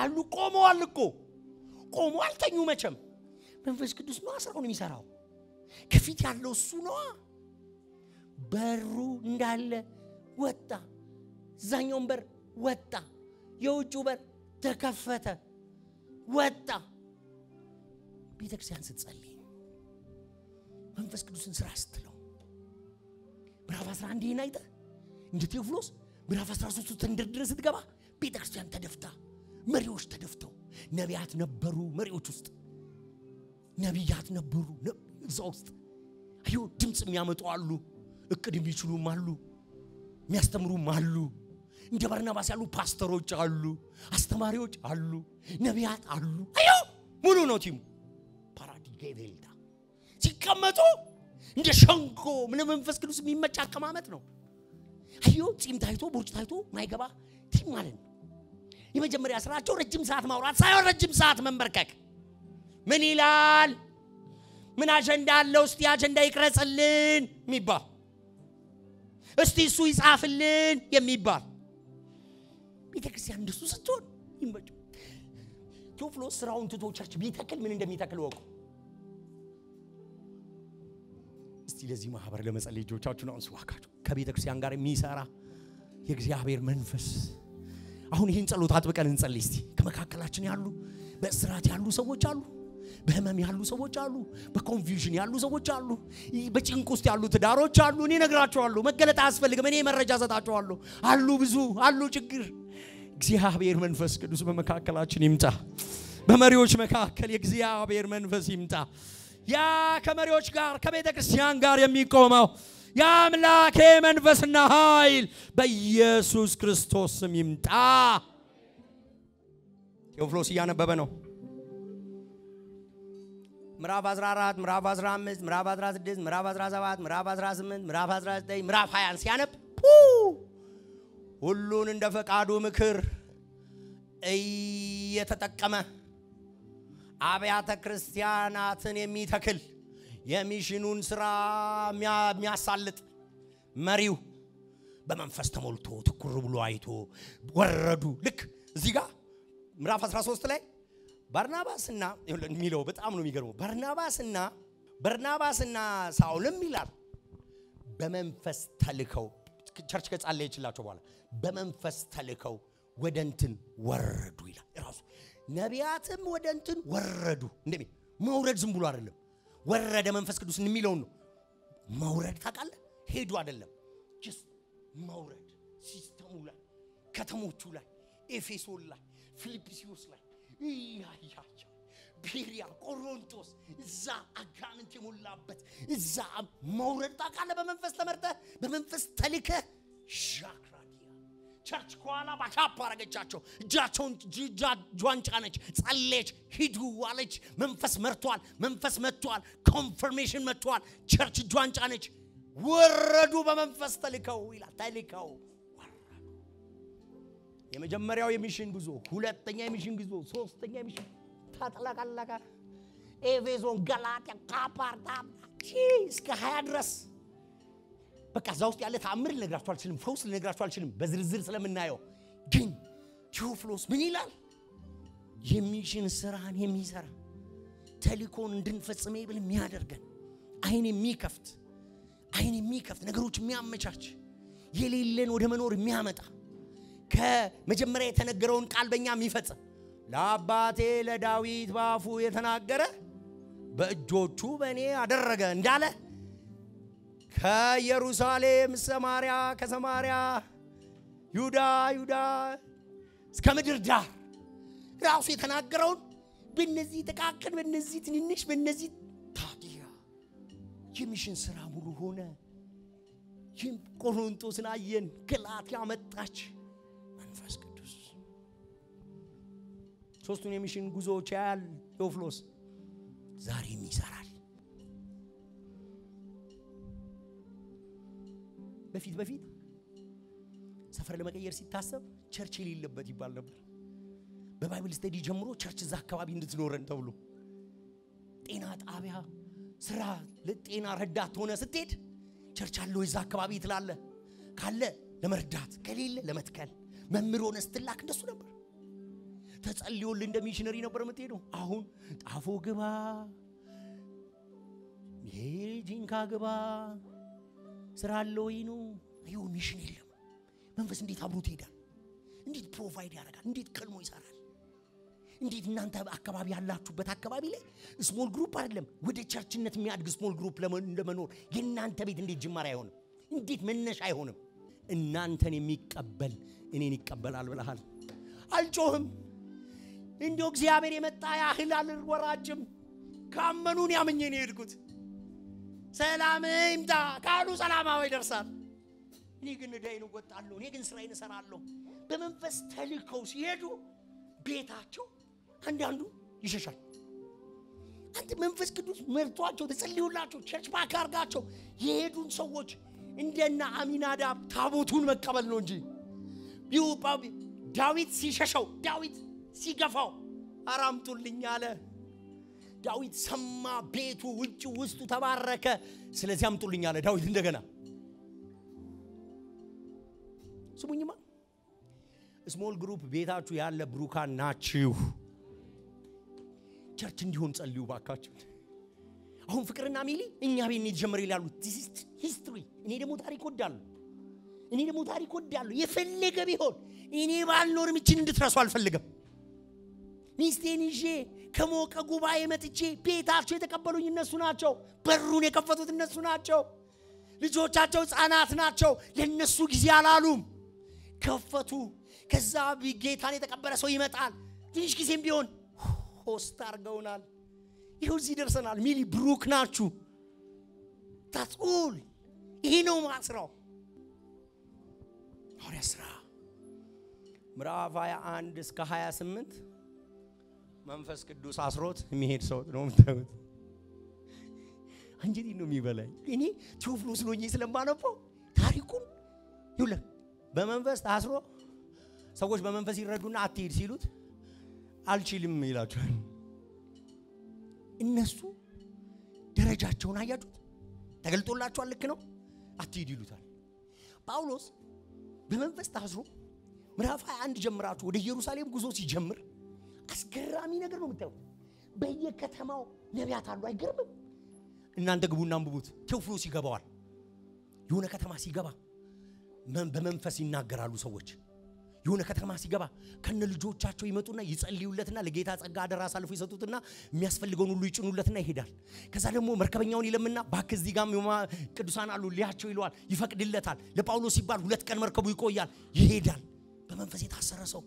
አሉ ቆመዋል እኮ ቆመው አልተኙ መቼም መንፈስ ቅዱስ ነው አስራውን የሚሰራው ከፊት ያለው እሱ ነው በሩ እንዳለ ወጣ ዛኛውን በር ወጣ የውጭው በር ተከፈተ ወጣ ቤተክርስቲያን ስትጸልይ መንፈስ ቅዱስን ስራ ስትለው ምዕራፍ 11 ይናይተ እንደ ቴዎፍሎስ ምዕራፍ 13 ተንደርድረ ስትገባ ቤተክርስቲያን ተደፍታ መሪዎች ተደፍተው ነቢያት ነበሩ መሪዎች ውስጥ ነቢያት ነበሩ እዛው ውስጥ አዩ ድምጽ የሚያመጡ አሉ እቅድ የሚችሉም አሉ የሚያስተምሩም አሉ እንደ ባርናባስ ያሉ ፓስተሮች አሉ አስተማሪዎች አሉ ነቢያት አሉ አዩ ሙሉ ነው ቲሙ ፓራዲጌቬልታ ሲቀመጡ እንደ ሸንጎ ምን መንፈስ ቅዱስ የሚመጫ አቀማመጥ ነው አዩ ጺም ታይቶ ቡርጭ ታይቶ ማይገባ ቲም ማለት ነው የመጀመሪያ ስራቸው ረጅም ሰዓት ማውራት ሳይሆን ረጅም ሰዓት መንበርከክ ምን ይላል ምን አጀንዳ አለው እስቲ አጀንዳ ይቅረጽልን የሚባል እስቲ እሱ ይጻፍልን የሚባል ቤተክርስቲያን እንደሱ ስትሆን ይመጭ ቴዎፍሎስ ስራውን ትቶ ቸርች ቢተክል ምን እንደሚተክል ወቁ እስቲ ለዚህ ማህበር ለመጸለይ ልጆቻችሁን አንሱ ዋካችሁ ከቤተክርስቲያን ጋር የሚሰራ የእግዚአብሔር መንፈስ አሁን ይሄን ጸሎት አጥብቀን እንጸልይ እስቲ ከመካከላችን ያሉ በእስራት ያሉ ሰዎች አሉ በህመም ያሉ ሰዎች አሉ በኮንፊውዥን ያሉ ሰዎች አሉ በጭንቅ ውስጥ ያሉ ትዳሮች አሉ እኔ ነግራቸዋለሁ መገለጥ አስፈልግም እኔ መረጃ ሰጣቸዋለሁ አሉ ብዙ አሉ ችግር እግዚአብሔር መንፈስ ቅዱስ በመካከላችን ይምጣ በመሪዎች መካከል የእግዚአብሔር መንፈስ ይምጣ ያ ከመሪዎች ጋር ከቤተክርስቲያን ጋር የሚቆመው ያ አምላኬ መንፈስና ኃይል በኢየሱስ ክርስቶስ ስም ይምጣ ቴዎፍሎስ ያነበበ ነው ምዕራፍ 14 ምዕራፍ 15 ምዕራፍ 16 ምዕራፍ 17 ምዕራፍ 18 ምዕራፍ 19 ምዕራፍ 20 ሲያነብ ሁሉን እንደ ፈቃዱ ምክር እየተጠቀመ አብያተ ክርስቲያናትን የሚተክል የሚሽኑን ስራ የሚያሳልጥ መሪው በመንፈስ ተሞልቶ ትኩር ብሎ አይቶ ወረዱ ልክ እዚህ ጋር ምዕራፍ 13 ላይ ባርናባስና የሚለው በጣም ነው የሚገርመው ባርናባስና ሳውልም ይላል በመንፈስ ተልከው ቸርች ከጻለይ ይችላልቸው በኋላ በመንፈስ ተልከው ወደንትን ወረዱ ይላል ራሱ ነቢያትም ወደንትን ወረዱ እንደሚ መውረድ ዝም ብሎ አይደለም ወረደ መንፈስ ቅዱስ የሚለው ነው መውረድ ታቃለ ሄዱ አይደለም just መውረድ ሲስተሙ ላይ ከተሞቹ ላይ ኤፌሶን ላይ ፊልጵስዩስ ላይ ያያ ቢሪያ ቆሮንቶስ እዛ አጋንንት የሞላበት እዛ መውረድ ታቃለ በመንፈስ ተመርተ በመንፈስ ተልከ ሻክራዲያ ቸርች ከኋላ ባካፕ አረገቻቸው እጃቸውን ጇን ጫነች ጸለየች ሂዱ አለች መንፈስ መጥቷል ኮንፈርሜሽን መጥቷል ቸርች ጇን ጫነች ወረዱ በመንፈስ ተልከው ይላል ተልከው ወረዱ የመጀመሪያው የሚሽን ጉዞ ሁለተኛ የሚሽን ጉዞ ሶስተኛ የሚሽን ታጠላቃላቃ ኤፌሶን ገላትያ ካፓርታ እስከ 20 ድረስ በቃ ዛው ውስጥ ያለ ተአምር ልነግራችሁ አልችልም ፈውስ ልነግራችሁ አልችልም በዝርዝር ስለምናየው ግን ቴዎፍሎስ ምን ይላል የሚሽን ስራን የሚሰራ ተልኮን እንድንፈጽም ይብል የሚያደርገን አይን የሚከፍት ነገሮች የሚያመቻች የሌለን ወደ መኖር የሚያመጣ ከመጀመሪያ የተነገረውን ቃል በእኛ የሚፈጽም ለአባቴ ለዳዊት ባፉ የተናገረ በእጆቹ በእኔ አደረገ እንዳለ ከኢየሩሳሌም ሰማሪያ ከሰማሪያ ይሁዳ እስከ ምድር ዳር ራሱ የተናገረውን በእነዚህ ተቃቀን በእነዚህ ትንንሽ በእነዚህ ታዲያ የሚሽን ስራ ሙሉ ሆነ ቆሮንቶስን አየን ገላትያ መጣች መንፈስ ቅዱስ ሶስቱን የሚሽን ጉዞዎች ያያል ቴዎፍሎስ ዛሬም ይሰራል በፊት ሰፈር ለመቀየር ሲታሰብ ቸርች የሌለበት ይባል ነበር በባይብል ስተዲ ጀምሮ ቸርች እዛ አካባቢ እንድትኖረን ተብሎ ጤና ጣቢያ ስራ ለጤና ረዳት ሆነ ስትሄድ ቸርች አለው እዛ አካባቢ ትላለ ካለ ለመርዳት ከሌለ ለመትከል መምህር ሆነ ስትላክ እንደሱ ነበር ተጸልዮል እንደ ሚሽነሪ ነበር የምትሄደው አሁን ጣፎ ግባ ጂንካ ግባ ስራ አለው ይኑ ይው ሚሽን የለም መንፈስ እንዴት አብሮት ይሄዳል እንዴት ፕሮቫይድ ያደርጋል እንዴት ከልሞ ይሰራል እንዴት እናንተ አካባቢ ያላችሁበት አካባቢ ላይ ስሞል ግሩፕ አይደለም ወደ ቸርችነት የሚያድግ ስሞል ግሩፕ ለመኖር የናንተ ቤት እንዴት ጅማሬ አይሆንም እንዴት መነሻ አይሆንም እናንተን የሚቀበል እኔን ይቀበላል ብለሃል አልጮህም እንደው እግዚአብሔር የመጣ ያህል አልወራጅም ካመኑን ያመኘን ይሄድኩት ሰላም ይምጣ ካሉ ሰላማው ይደርሳል እኔ ግን ዳይኑ ወጣለሁ እኔ ግን ስራዬን እሰራለሁ በመንፈስ ተልከው ሲሄዱ ቤታቸው አንዳንዱ ይሸሻል አንተ መንፈስ ቅዱስ መርቷቸው ተጸልዩላቸው ቸርች ባክ አርጋቸው የሄዱን ሰዎች እንደና አሚናዳብ ታቦቱን መቀበል ነው እንጂ ዳዊት ሲሸሸው ዳዊት ሲገፋው አራምጡልኝ አለ ዳዊት ሰማ ቤቱ ውጭ ውስጡ ተባረከ ስለዚህ አምጡልኝ አለ ዳዊት እንደገና ስሙኝማ ስሞል ግሩፕ ቤታችሁ ያለ ብሩካን ናችሁ ቸርች እንዲሆን ጸልዩ ባካችሁ አሁን ፍቅርና ሚሊ እኛ ቤት ነው የተጀመረ ይላሉ this is history እኔ ደግሞ ታሪክ ወዳለሁ የፈለገ ቢሆን እኔ ባልኖርም እቺን እንድትረሱ አልፈልግም ሚስቴን ይዤ ከሞቀ ጉባኤ መጥቼ ቤታቸው የተቀበሉኝ እነሱ ናቸው በሩን የከፈቱት እነሱ ናቸው ልጆቻቸው ህፃናት ናቸው ለነሱ ጊዜ አላሉም ከፈቱ ከዛ ጌታን የተቀበለ ሰው ይመጣል ትንሽ ጊዜም ቢሆን ሆስት አርገውናል ይሁን እዚህ ደርሰናል ሚሊ ብሩክ ናችሁ ታጥኡል ይሄ ነው ማስራው ሐዋርያ ሥራ ምዕራፍ 21 እስከ 28 መንፈስ ቅዱስ አስሮት የሚሄድ ሰው ነው የምታዩት አንጀቴ ነው የሚበላኝ እኔ ቴዎፍሎስ ሎኝ ስለማነፈው ታሪኩን ይውለ በመንፈስ ታስሮ ሰዎች በመንፈስ ይረዱና አትሄድ ሲሉት አልችልም ይላቸዋል እነሱ ደረጃቸውን አያጁት ተገልጦላቸዋል ልክ ነው አትሄድ ይሉታል ጳውሎስ በመንፈስ ታስሮ ምዕራፍ 21 ጀምራችሁ ወደ ኢየሩሳሌም ጉዞ ሲጀምር አስገራሚ ነገር ነው የምታዩት በየከተማው ነቢያት አሉ አይገርምም እናንተ ግቡና አንብቡት ቴዎፍሎስ ይገባዋል የሆነ ከተማ ሲገባ በመንፈስ ይናገራሉ ሰዎች የሆነ ከተማ ሲገባ ከነ ልጆቻቸው ይመጡና ይጸልዩለትና ለጌታ ጸጋ አደራ አሳልፎ ይሰጡትና የሚያስፈልገውን ሁሉ ይጭኑለትና ይሄዳል ከዛ ደግሞ መርከበኛውን ይለምና ባክ እዚህ ጋር ቅዱሳን አሉ ሊያቸው ይለዋል ይፈቅድለታል ለጳውሎስ ሲባል 2 ቀን መርከቡ ይቆያል ይሄዳል በመንፈስ የታሰረ ሰው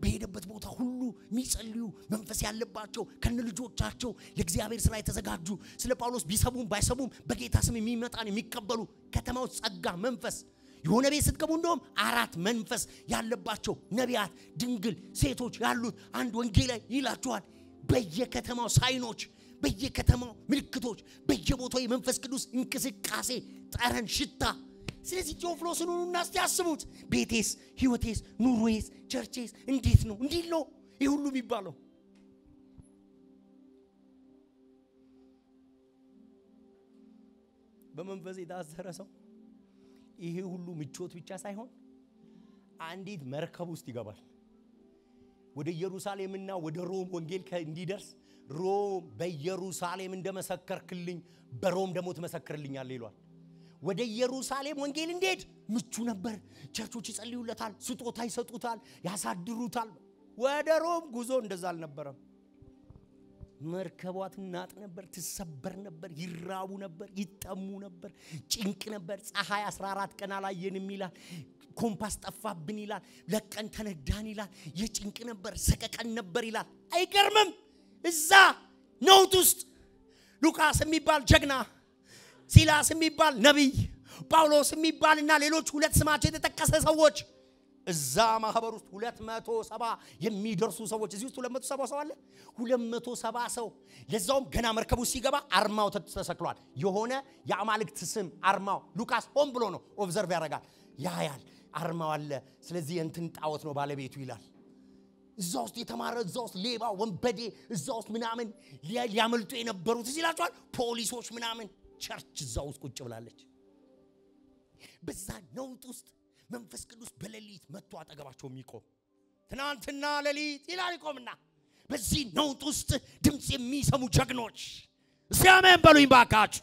በሄደበት ቦታ ሁሉ የሚጸልዩ መንፈስ ያለባቸው ከነ ልጆቻቸው ለእግዚአብሔር ስራ የተዘጋጁ ስለ ጳውሎስ ቢሰቡም ባይሰቡም በጌታ ስም የሚመጣን የሚቀበሉ ከተማው ጸጋ መንፈስ የሆነ ቤት ስትገቡ እንደውም 4 መንፈስ ያለባቸው ነቢያት ድንግል ሴቶች ያሉት አንድ ወንጌላዊ ይላችኋል። በየከተማው ሳይኖች በየከተማው ምልክቶች በየቦታው የመንፈስ ቅዱስ እንቅስቃሴ ጠረን ሽታ ስለዚህ ቴዎፍሎስን ሁሉና ያስቡት ቤቴስ ህይወቴስ ኑሮዬስ ቸርቼስ እንዴት ነው እንዲህ ነው ይሄ ሁሉ የሚባለው በመንፈስ የታሰረ ሰው ይሄ ሁሉ ምቾት ብቻ ሳይሆን አንዲት መርከብ ውስጥ ይገባል ወደ ኢየሩሳሌምና ወደ ሮም ወንጌል እንዲደርስ ሮም በኢየሩሳሌም እንደመሰከርክልኝ በሮም ደሞ ተመሰክርልኛል ይሏል ወደ ኢየሩሳሌም ወንጌል እንዴት ምቹ ነበር ቸርቾች ይጸልዩለታል ስጦታ ይሰጡታል ያሳድሩታል ወደ ሮም ጉዞ እንደዛ አልነበረም መርከቧት ናጥ ነበር ተሰበር ነበር ይራቡ ነበር ይጠሙ ነበር ጭንቅ ነበር ፀሐይ 14 ቀን አላየንም ይላል ኮምፓስ ጠፋብን ይላል ለቀን ተነዳን ይላል የጭንቅ ነበር ሰቀቀን ነበር ይላል አይገርምም እዛ ነውጥ ውስጥ ሉቃስ የሚባል ጀግና ሲላስ የሚባል ነብይ ጳውሎስ የሚባልና ሌሎች ሁለት ስማቸው የተጠቀሰ ሰዎች እዛ ማህበር ውስጥ 270 የሚደርሱ ሰዎች እዚህ ውስጥ 270 ሰው አለ 270 ሰው ለዛውም ገና መርከቡ ሲገባ አርማው ተሰክሏል የሆነ የአማልክት ስም አርማው ሉቃስ ሆም ብሎ ነው ኦብዘርቭ ያደርጋል ያያል አርማው አለ ስለዚህ እንትን ጣዖት ነው ባለቤቱ ይላል እዛ ውስጥ የተማረ እዛ ውስጥ ሌባ ወንበዴ እዛ ውስጥ ምናምን ሊያመልጡ የነበሩት እዚህ ይላችኋል ፖሊሶች ምናምን ቸርች እዛ ውስጥ ቁጭ ብላለች በዛ ነውጥ ውስጥ መንፈስ ቅዱስ በሌሊት መጥቶ አጠገባቸው የሚቆም ትናንትና ሌሊት ይላል ይቆምና በዚህ ነውጥ ውስጥ ድምጽ የሚሰሙ ጀግኖች ሲያመን በሉኝ ባካችሁ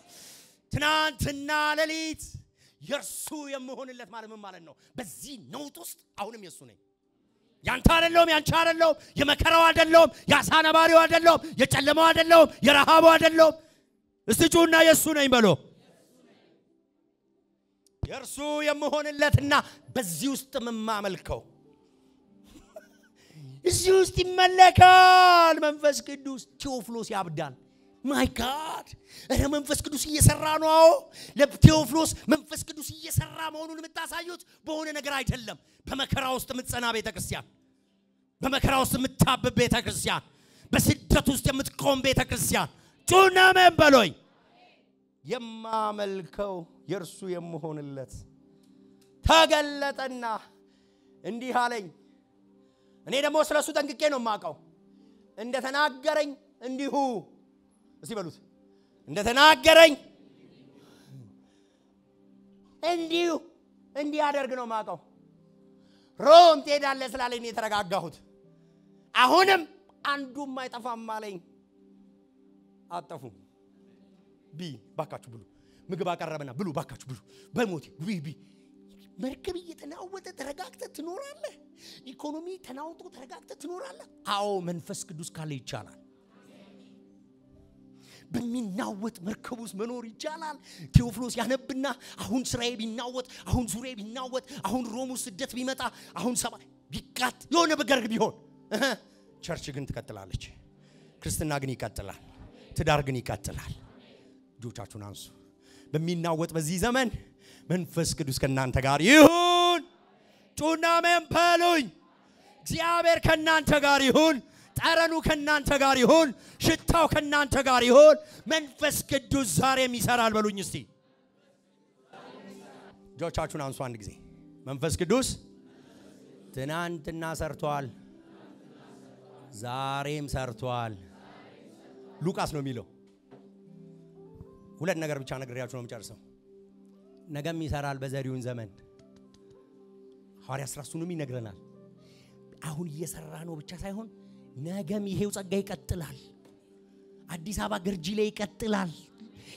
ትናንትና ሌሊት የርሱ የምሆንለት ማለት ምን ማለት ነው በዚህ ነውጥ ውስጥ አሁንም የሱ ነኝ ያንተ አይደለም ያንቺ አይደለም የመከራው አይደለም ያሳነባሪው አይደለም የጨለማው አይደለም የረሃቡ አይደለም እስቲጩና የሱ ነኝ በሎ የርሱ የምሆንለትና በዚህ ውስጥ መማመልከው እዚህ ውስጥ ይመለካል መንፈስ ቅዱስ ቴዎፍሎስ ያብዳል ማይ ጋድ እረ መንፈስ ቅዱስ እየሰራ ነው ለቴዎፍሎስ መንፈስ ቅዱስ እየሰራ መሆኑን የምታሳዩት በሆነ ነገር አይደለም በመከራ ውስጥ የምትጸና ቤተክርስቲያን በመከራ ውስጥ የምታብብ ቤተክርስቲያን በስደት ውስጥ የምትቆም ቤተክርስቲያን ጩና መንበሎይ የማመልከው የርሱ የምሆንለት ተገለጠና እንዲህ አለኝ እኔ ደግሞ ስለሱ ጠንቅቄ ነው ማቀው እንደተናገረኝ እንዲሁ እስቲ በሉት እንደተናገረኝ እንዲሁ እንዲያደርግ ነው ማቀው ሮም ትሄዳለህ ስላለኝ ነው የተረጋጋሁት አሁንም አንዱም አይጠፋም አለኝ አጠፉ ቢ ባካችሁ ብሉ ምግብ አቀረበና ብሉ ባካችሁ ብሉ በሞት ቢ መርከብ እየተናወጠ ተረጋግተ ትኖራለህ ኢኮኖሚ ተናውጦ ተረጋግተ ትኖራለህ አዎ መንፈስ ቅዱስ ካለ ይቻላል በሚናወጥ መርከብ ውስጥ መኖር ይቻላል ቴዎፍሎስ ያነብና አሁን ስራዬ ቢናወጥ አሁን ዙሪያ ቢናወጥ አሁን ሮም ውስጥ ስደት ቢመጣ አሁን ሰባ ቢቃት የሆነ በገርግ ቢሆን ቸርች ግን ትቀጥላለች ክርስትና ግን ይቀጥላል ትዳር ግን ይቀጥላል ጆቻችሁን አንሱ በሚናወጥ በዚህ ዘመን መንፈስ ቅዱስ ከናንተ ጋር ይሁን ጩና መንፈሉኝ እግዚአብሔር ከናንተ ጋር ይሁን ጠረኑ ከናንተ ጋር ይሁን ሽታው ከናንተ ጋር ይሁን መንፈስ ቅዱስ ዛሬም ይሰራል በሉኝ እስቲ ጆቻችሁን አንሱ አንድ ጊዜ መንፈስ ቅዱስ ትናንትና ሰርቷል ዛሬም ሰርቷል ሉቃስ ነው የሚለው ሁለት ነገር ብቻ ነግሬያችሁ ነው የምጨርሰው ነገም ይሰራል በዘሪውን ዘመን ሐዋርያ ሥራሱንም ይነግረናል አሁን እየሰራ ነው ብቻ ሳይሆን ነገም ይሄው ጸጋ ይቀጥላል አዲስ አበባ ገርጂ ላይ ይቀጥላል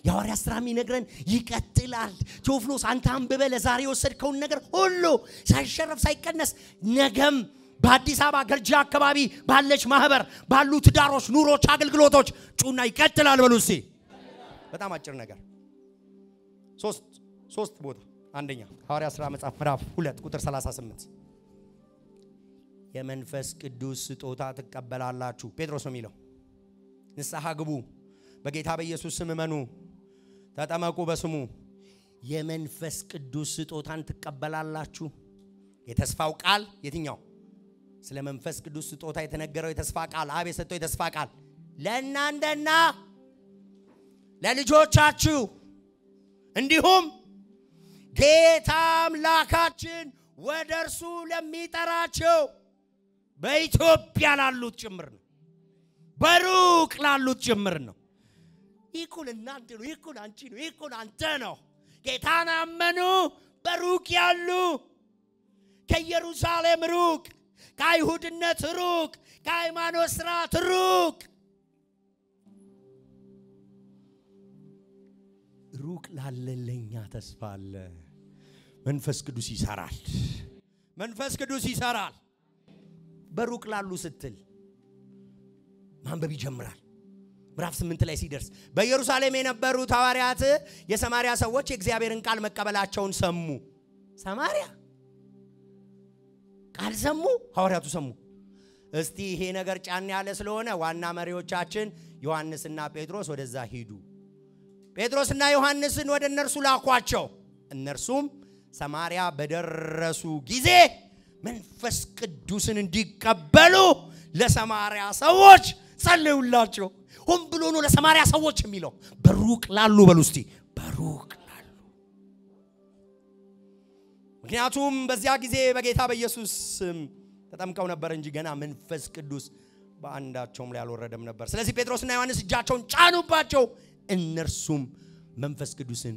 የሐዋርያ ሥራም ይነግረን ይቀጥላል ቴዎፍሎስ አንተ አንብበ ለዛሬ ወሰድከውን ነገር ሁሉ ሳይሸረፍ ሳይቀነስ ነገም በአዲስ አበባ ገርጂ አካባቢ ባለች ማህበር ባሉ ትዳሮች ኑሮች አገልግሎቶች ጩና ይቀጥላል በሉሲ በጣም አጭር ነገር ሶስት ቦታ አንደኛ ሐዋርያ ሥራ መጽሐፍ ምዕራፍ 2 ቁጥር 38 የመንፈስ ቅዱስ ስጦታ ተቀበላላችሁ ጴጥሮስ ነው የሚለው ንስሐ ግቡ በጌታ በኢየሱስ ስም መኑ ተጠመቁ በስሙ የመንፈስ ቅዱስ ስጦታን ትቀበላላችሁ። የተስፋው ቃል የትኛው? ስለ መንፈስ ቅዱስ ስጦታ የተነገረው የተስፋ ቃል አብ የሰጠው የተስፋ ቃል ለእናንተና ለልጆቻችሁ እንዲሁም ጌታ አምላካችን ወደርሱ ለሚጠራቸው በኢትዮጵያ ላሉት ጭምር ነው። በሩቅ ላሉት ጭምር ነው። ይኩን እናንተ ነው፣ ይኩን አንቺ ነው፣ ይኩን አንተ ነው። ጌታን አመኑ በሩቅ ያሉ ከኢየሩሳሌም ሩቅ፣ ከአይሁድነት ሩቅ፣ ከሃይማኖት ስርዓት ሩቅ ሩቅ ላለለኛ ተስፋ አለ። መንፈስ ቅዱስ ይሰራል። መንፈስ ቅዱስ ይሰራል። በሩቅ ላሉ ስትል ማንበብ ይጀምራል። ምዕራፍ 8 ላይ ሲደርስ በኢየሩሳሌም የነበሩት ሐዋርያት የሰማርያ ሰዎች የእግዚአብሔርን ቃል መቀበላቸውን ሰሙ። ሰማርያ ቃል ሰሙ፣ ሐዋርያቱ ሰሙ። እስቲ ይሄ ነገር ጫን ያለ ስለሆነ ዋና መሪዎቻችን ዮሐንስና ጴጥሮስ ወደዛ ሄዱ። ጴጥሮስና ዮሐንስን ወደ እነርሱ ላኳቸው። እነርሱም ሰማርያ በደረሱ ጊዜ መንፈስ ቅዱስን እንዲቀበሉ ለሰማርያ ሰዎች ጸልዩላቸው። ሆን ብሎ ነው ለሰማርያ ሰዎች የሚለው። በሩቅ ላሉ በሉ እስቲ በሩቅ ላሉ። ምክንያቱም በዚያ ጊዜ በጌታ በኢየሱስ ስም ተጠምቀው ነበር እንጂ ገና መንፈስ ቅዱስ በአንዳቸውም ላይ አልወረደም ነበር። ስለዚህ ጴጥሮስና ዮሐንስ እጃቸውን ጫኑባቸው፣ እነርሱም መንፈስ ቅዱስን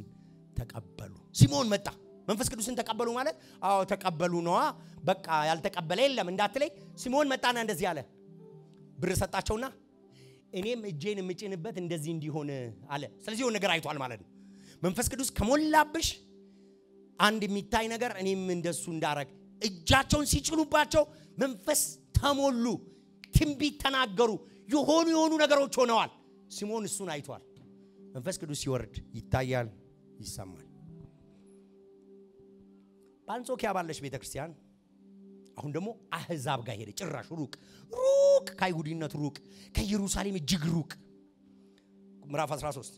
ተቀበሉ። ሲሞን መጣ። መንፈስ ቅዱስን ተቀበሉ ማለት አዎ ተቀበሉ ነዋ፣ በቃ ያልተቀበለ የለም እንዳትለይ። ሲሞን መጣና እንደዚህ አለ። ብር ሰጣቸውና እኔም እጄን ምጭንበት እንደዚህ እንዲሆን አለ። ስለዚህ የሆነ ነገር አይቷል ማለት ነው። መንፈስ ቅዱስ ከሞላብሽ አንድ የሚታይ ነገር እኔም እንደሱ እንዳረግ እጃቸውን ሲጭኑባቸው መንፈስ ተሞሉ፣ ትንቢት ተናገሩ፣ የሆኑ ነገሮች ሆነዋል። ሲሞን እሱን አይቷል። መንፈስ ቅዱስ ሲወርድ ይታያል፣ ይሰማል። በአንጾኪያ ባለች ቤተክርስቲያን አሁን ደግሞ አህዛብ ጋር ሄደ። ጭራሽ ሩቅ ከአይሁድነት ሩቅ፣ ከኢየሩሳሌም እጅግ ሩቅ። ምዕራፍ 13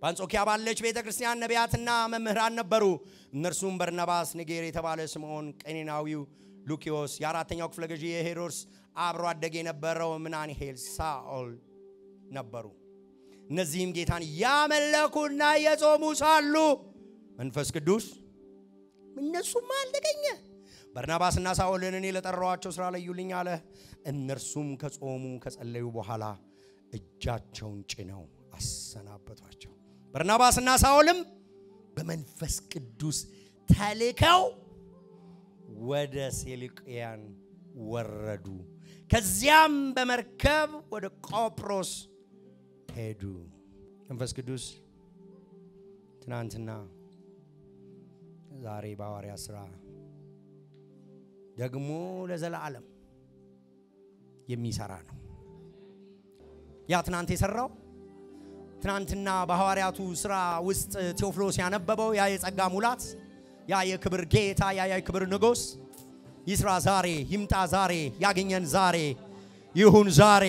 በአንጾኪያ ባለች ቤተክርስቲያን ነቢያትና መምህራን ነበሩ። እነርሱም በርናባስ፣ ኒጌር የተባለ ስምዖን፣ ቀኔናዊው ሉኪዮስ፣ የአራተኛው ክፍለ ገዢ የሄሮድስ አብሮ አደግ የነበረው ምናንሄል፣ ሳኦል ነበሩ። እነዚህም ጌታን ያመለኩና የጾሙ ሳሉ መንፈስ ቅዱስ እነሱም አልተገኘ። በርናባስና ሳኦልን እኔ ለጠራዋቸው ስራ ለዩልኝ አለ። እነርሱም ከጾሙ ከጸለዩ በኋላ እጃቸውን ጭነው አሰናበቷቸው። በርናባስና ሳኦልም በመንፈስ ቅዱስ ተልከው ወደ ሴልቅያን ወረዱ። ከዚያም በመርከብ ወደ ቆጵሮስ ሄዱ። መንፈስ ቅዱስ ትናንትና ዛሬ በሐዋርያ ሥራ ደግሞ ለዘላለም የሚሰራ ነው። ያ ትናንት የሰራው ትናንትና በሐዋርያቱ ሥራ ውስጥ ቴዎፍሎስ ያነበበው ያ የጸጋ ሙላት፣ ያ የክብር ጌታ፣ ያ የክብር ንጉስ ይስራ ዛሬ፣ ይምጣ ዛሬ፣ ያገኘን ዛሬ፣ ይሁን ዛሬ።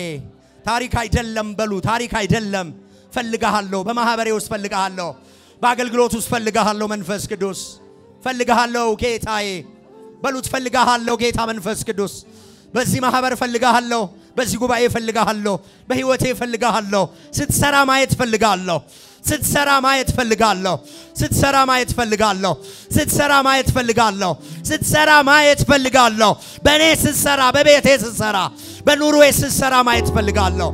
ታሪክ አይደለም በሉ፣ ታሪክ አይደለም። ፈልጋለሁ፣ በማህበሬ ውስጥ ፈልጋለሁ፣ በአገልግሎት ውስጥ ፈልጋለሁ። መንፈስ ቅዱስ ፈልጋለሁ ጌታዬ በሉት። ፈልጋለሁ ጌታ መንፈስ ቅዱስ። በዚህ ማህበር ፈልጋለሁ፣ በዚህ ጉባኤ ፈልጋለሁ፣ በህይወቴ ፈልጋለሁ። ስትሰራ ማየት ፈልጋለሁ፣ ስትሰራ ማየት ፈልጋለሁ፣ ስትሰራ ማየት ፈልጋለሁ፣ ስትሰራ ማየት ፈልጋለሁ፣ ስትሰራ ማየት ፈልጋለሁ። በእኔ ስትሰራ፣ በቤቴ ስትሰራ፣ በኑሮዬ ስትሰራ ማየት ፈልጋለሁ።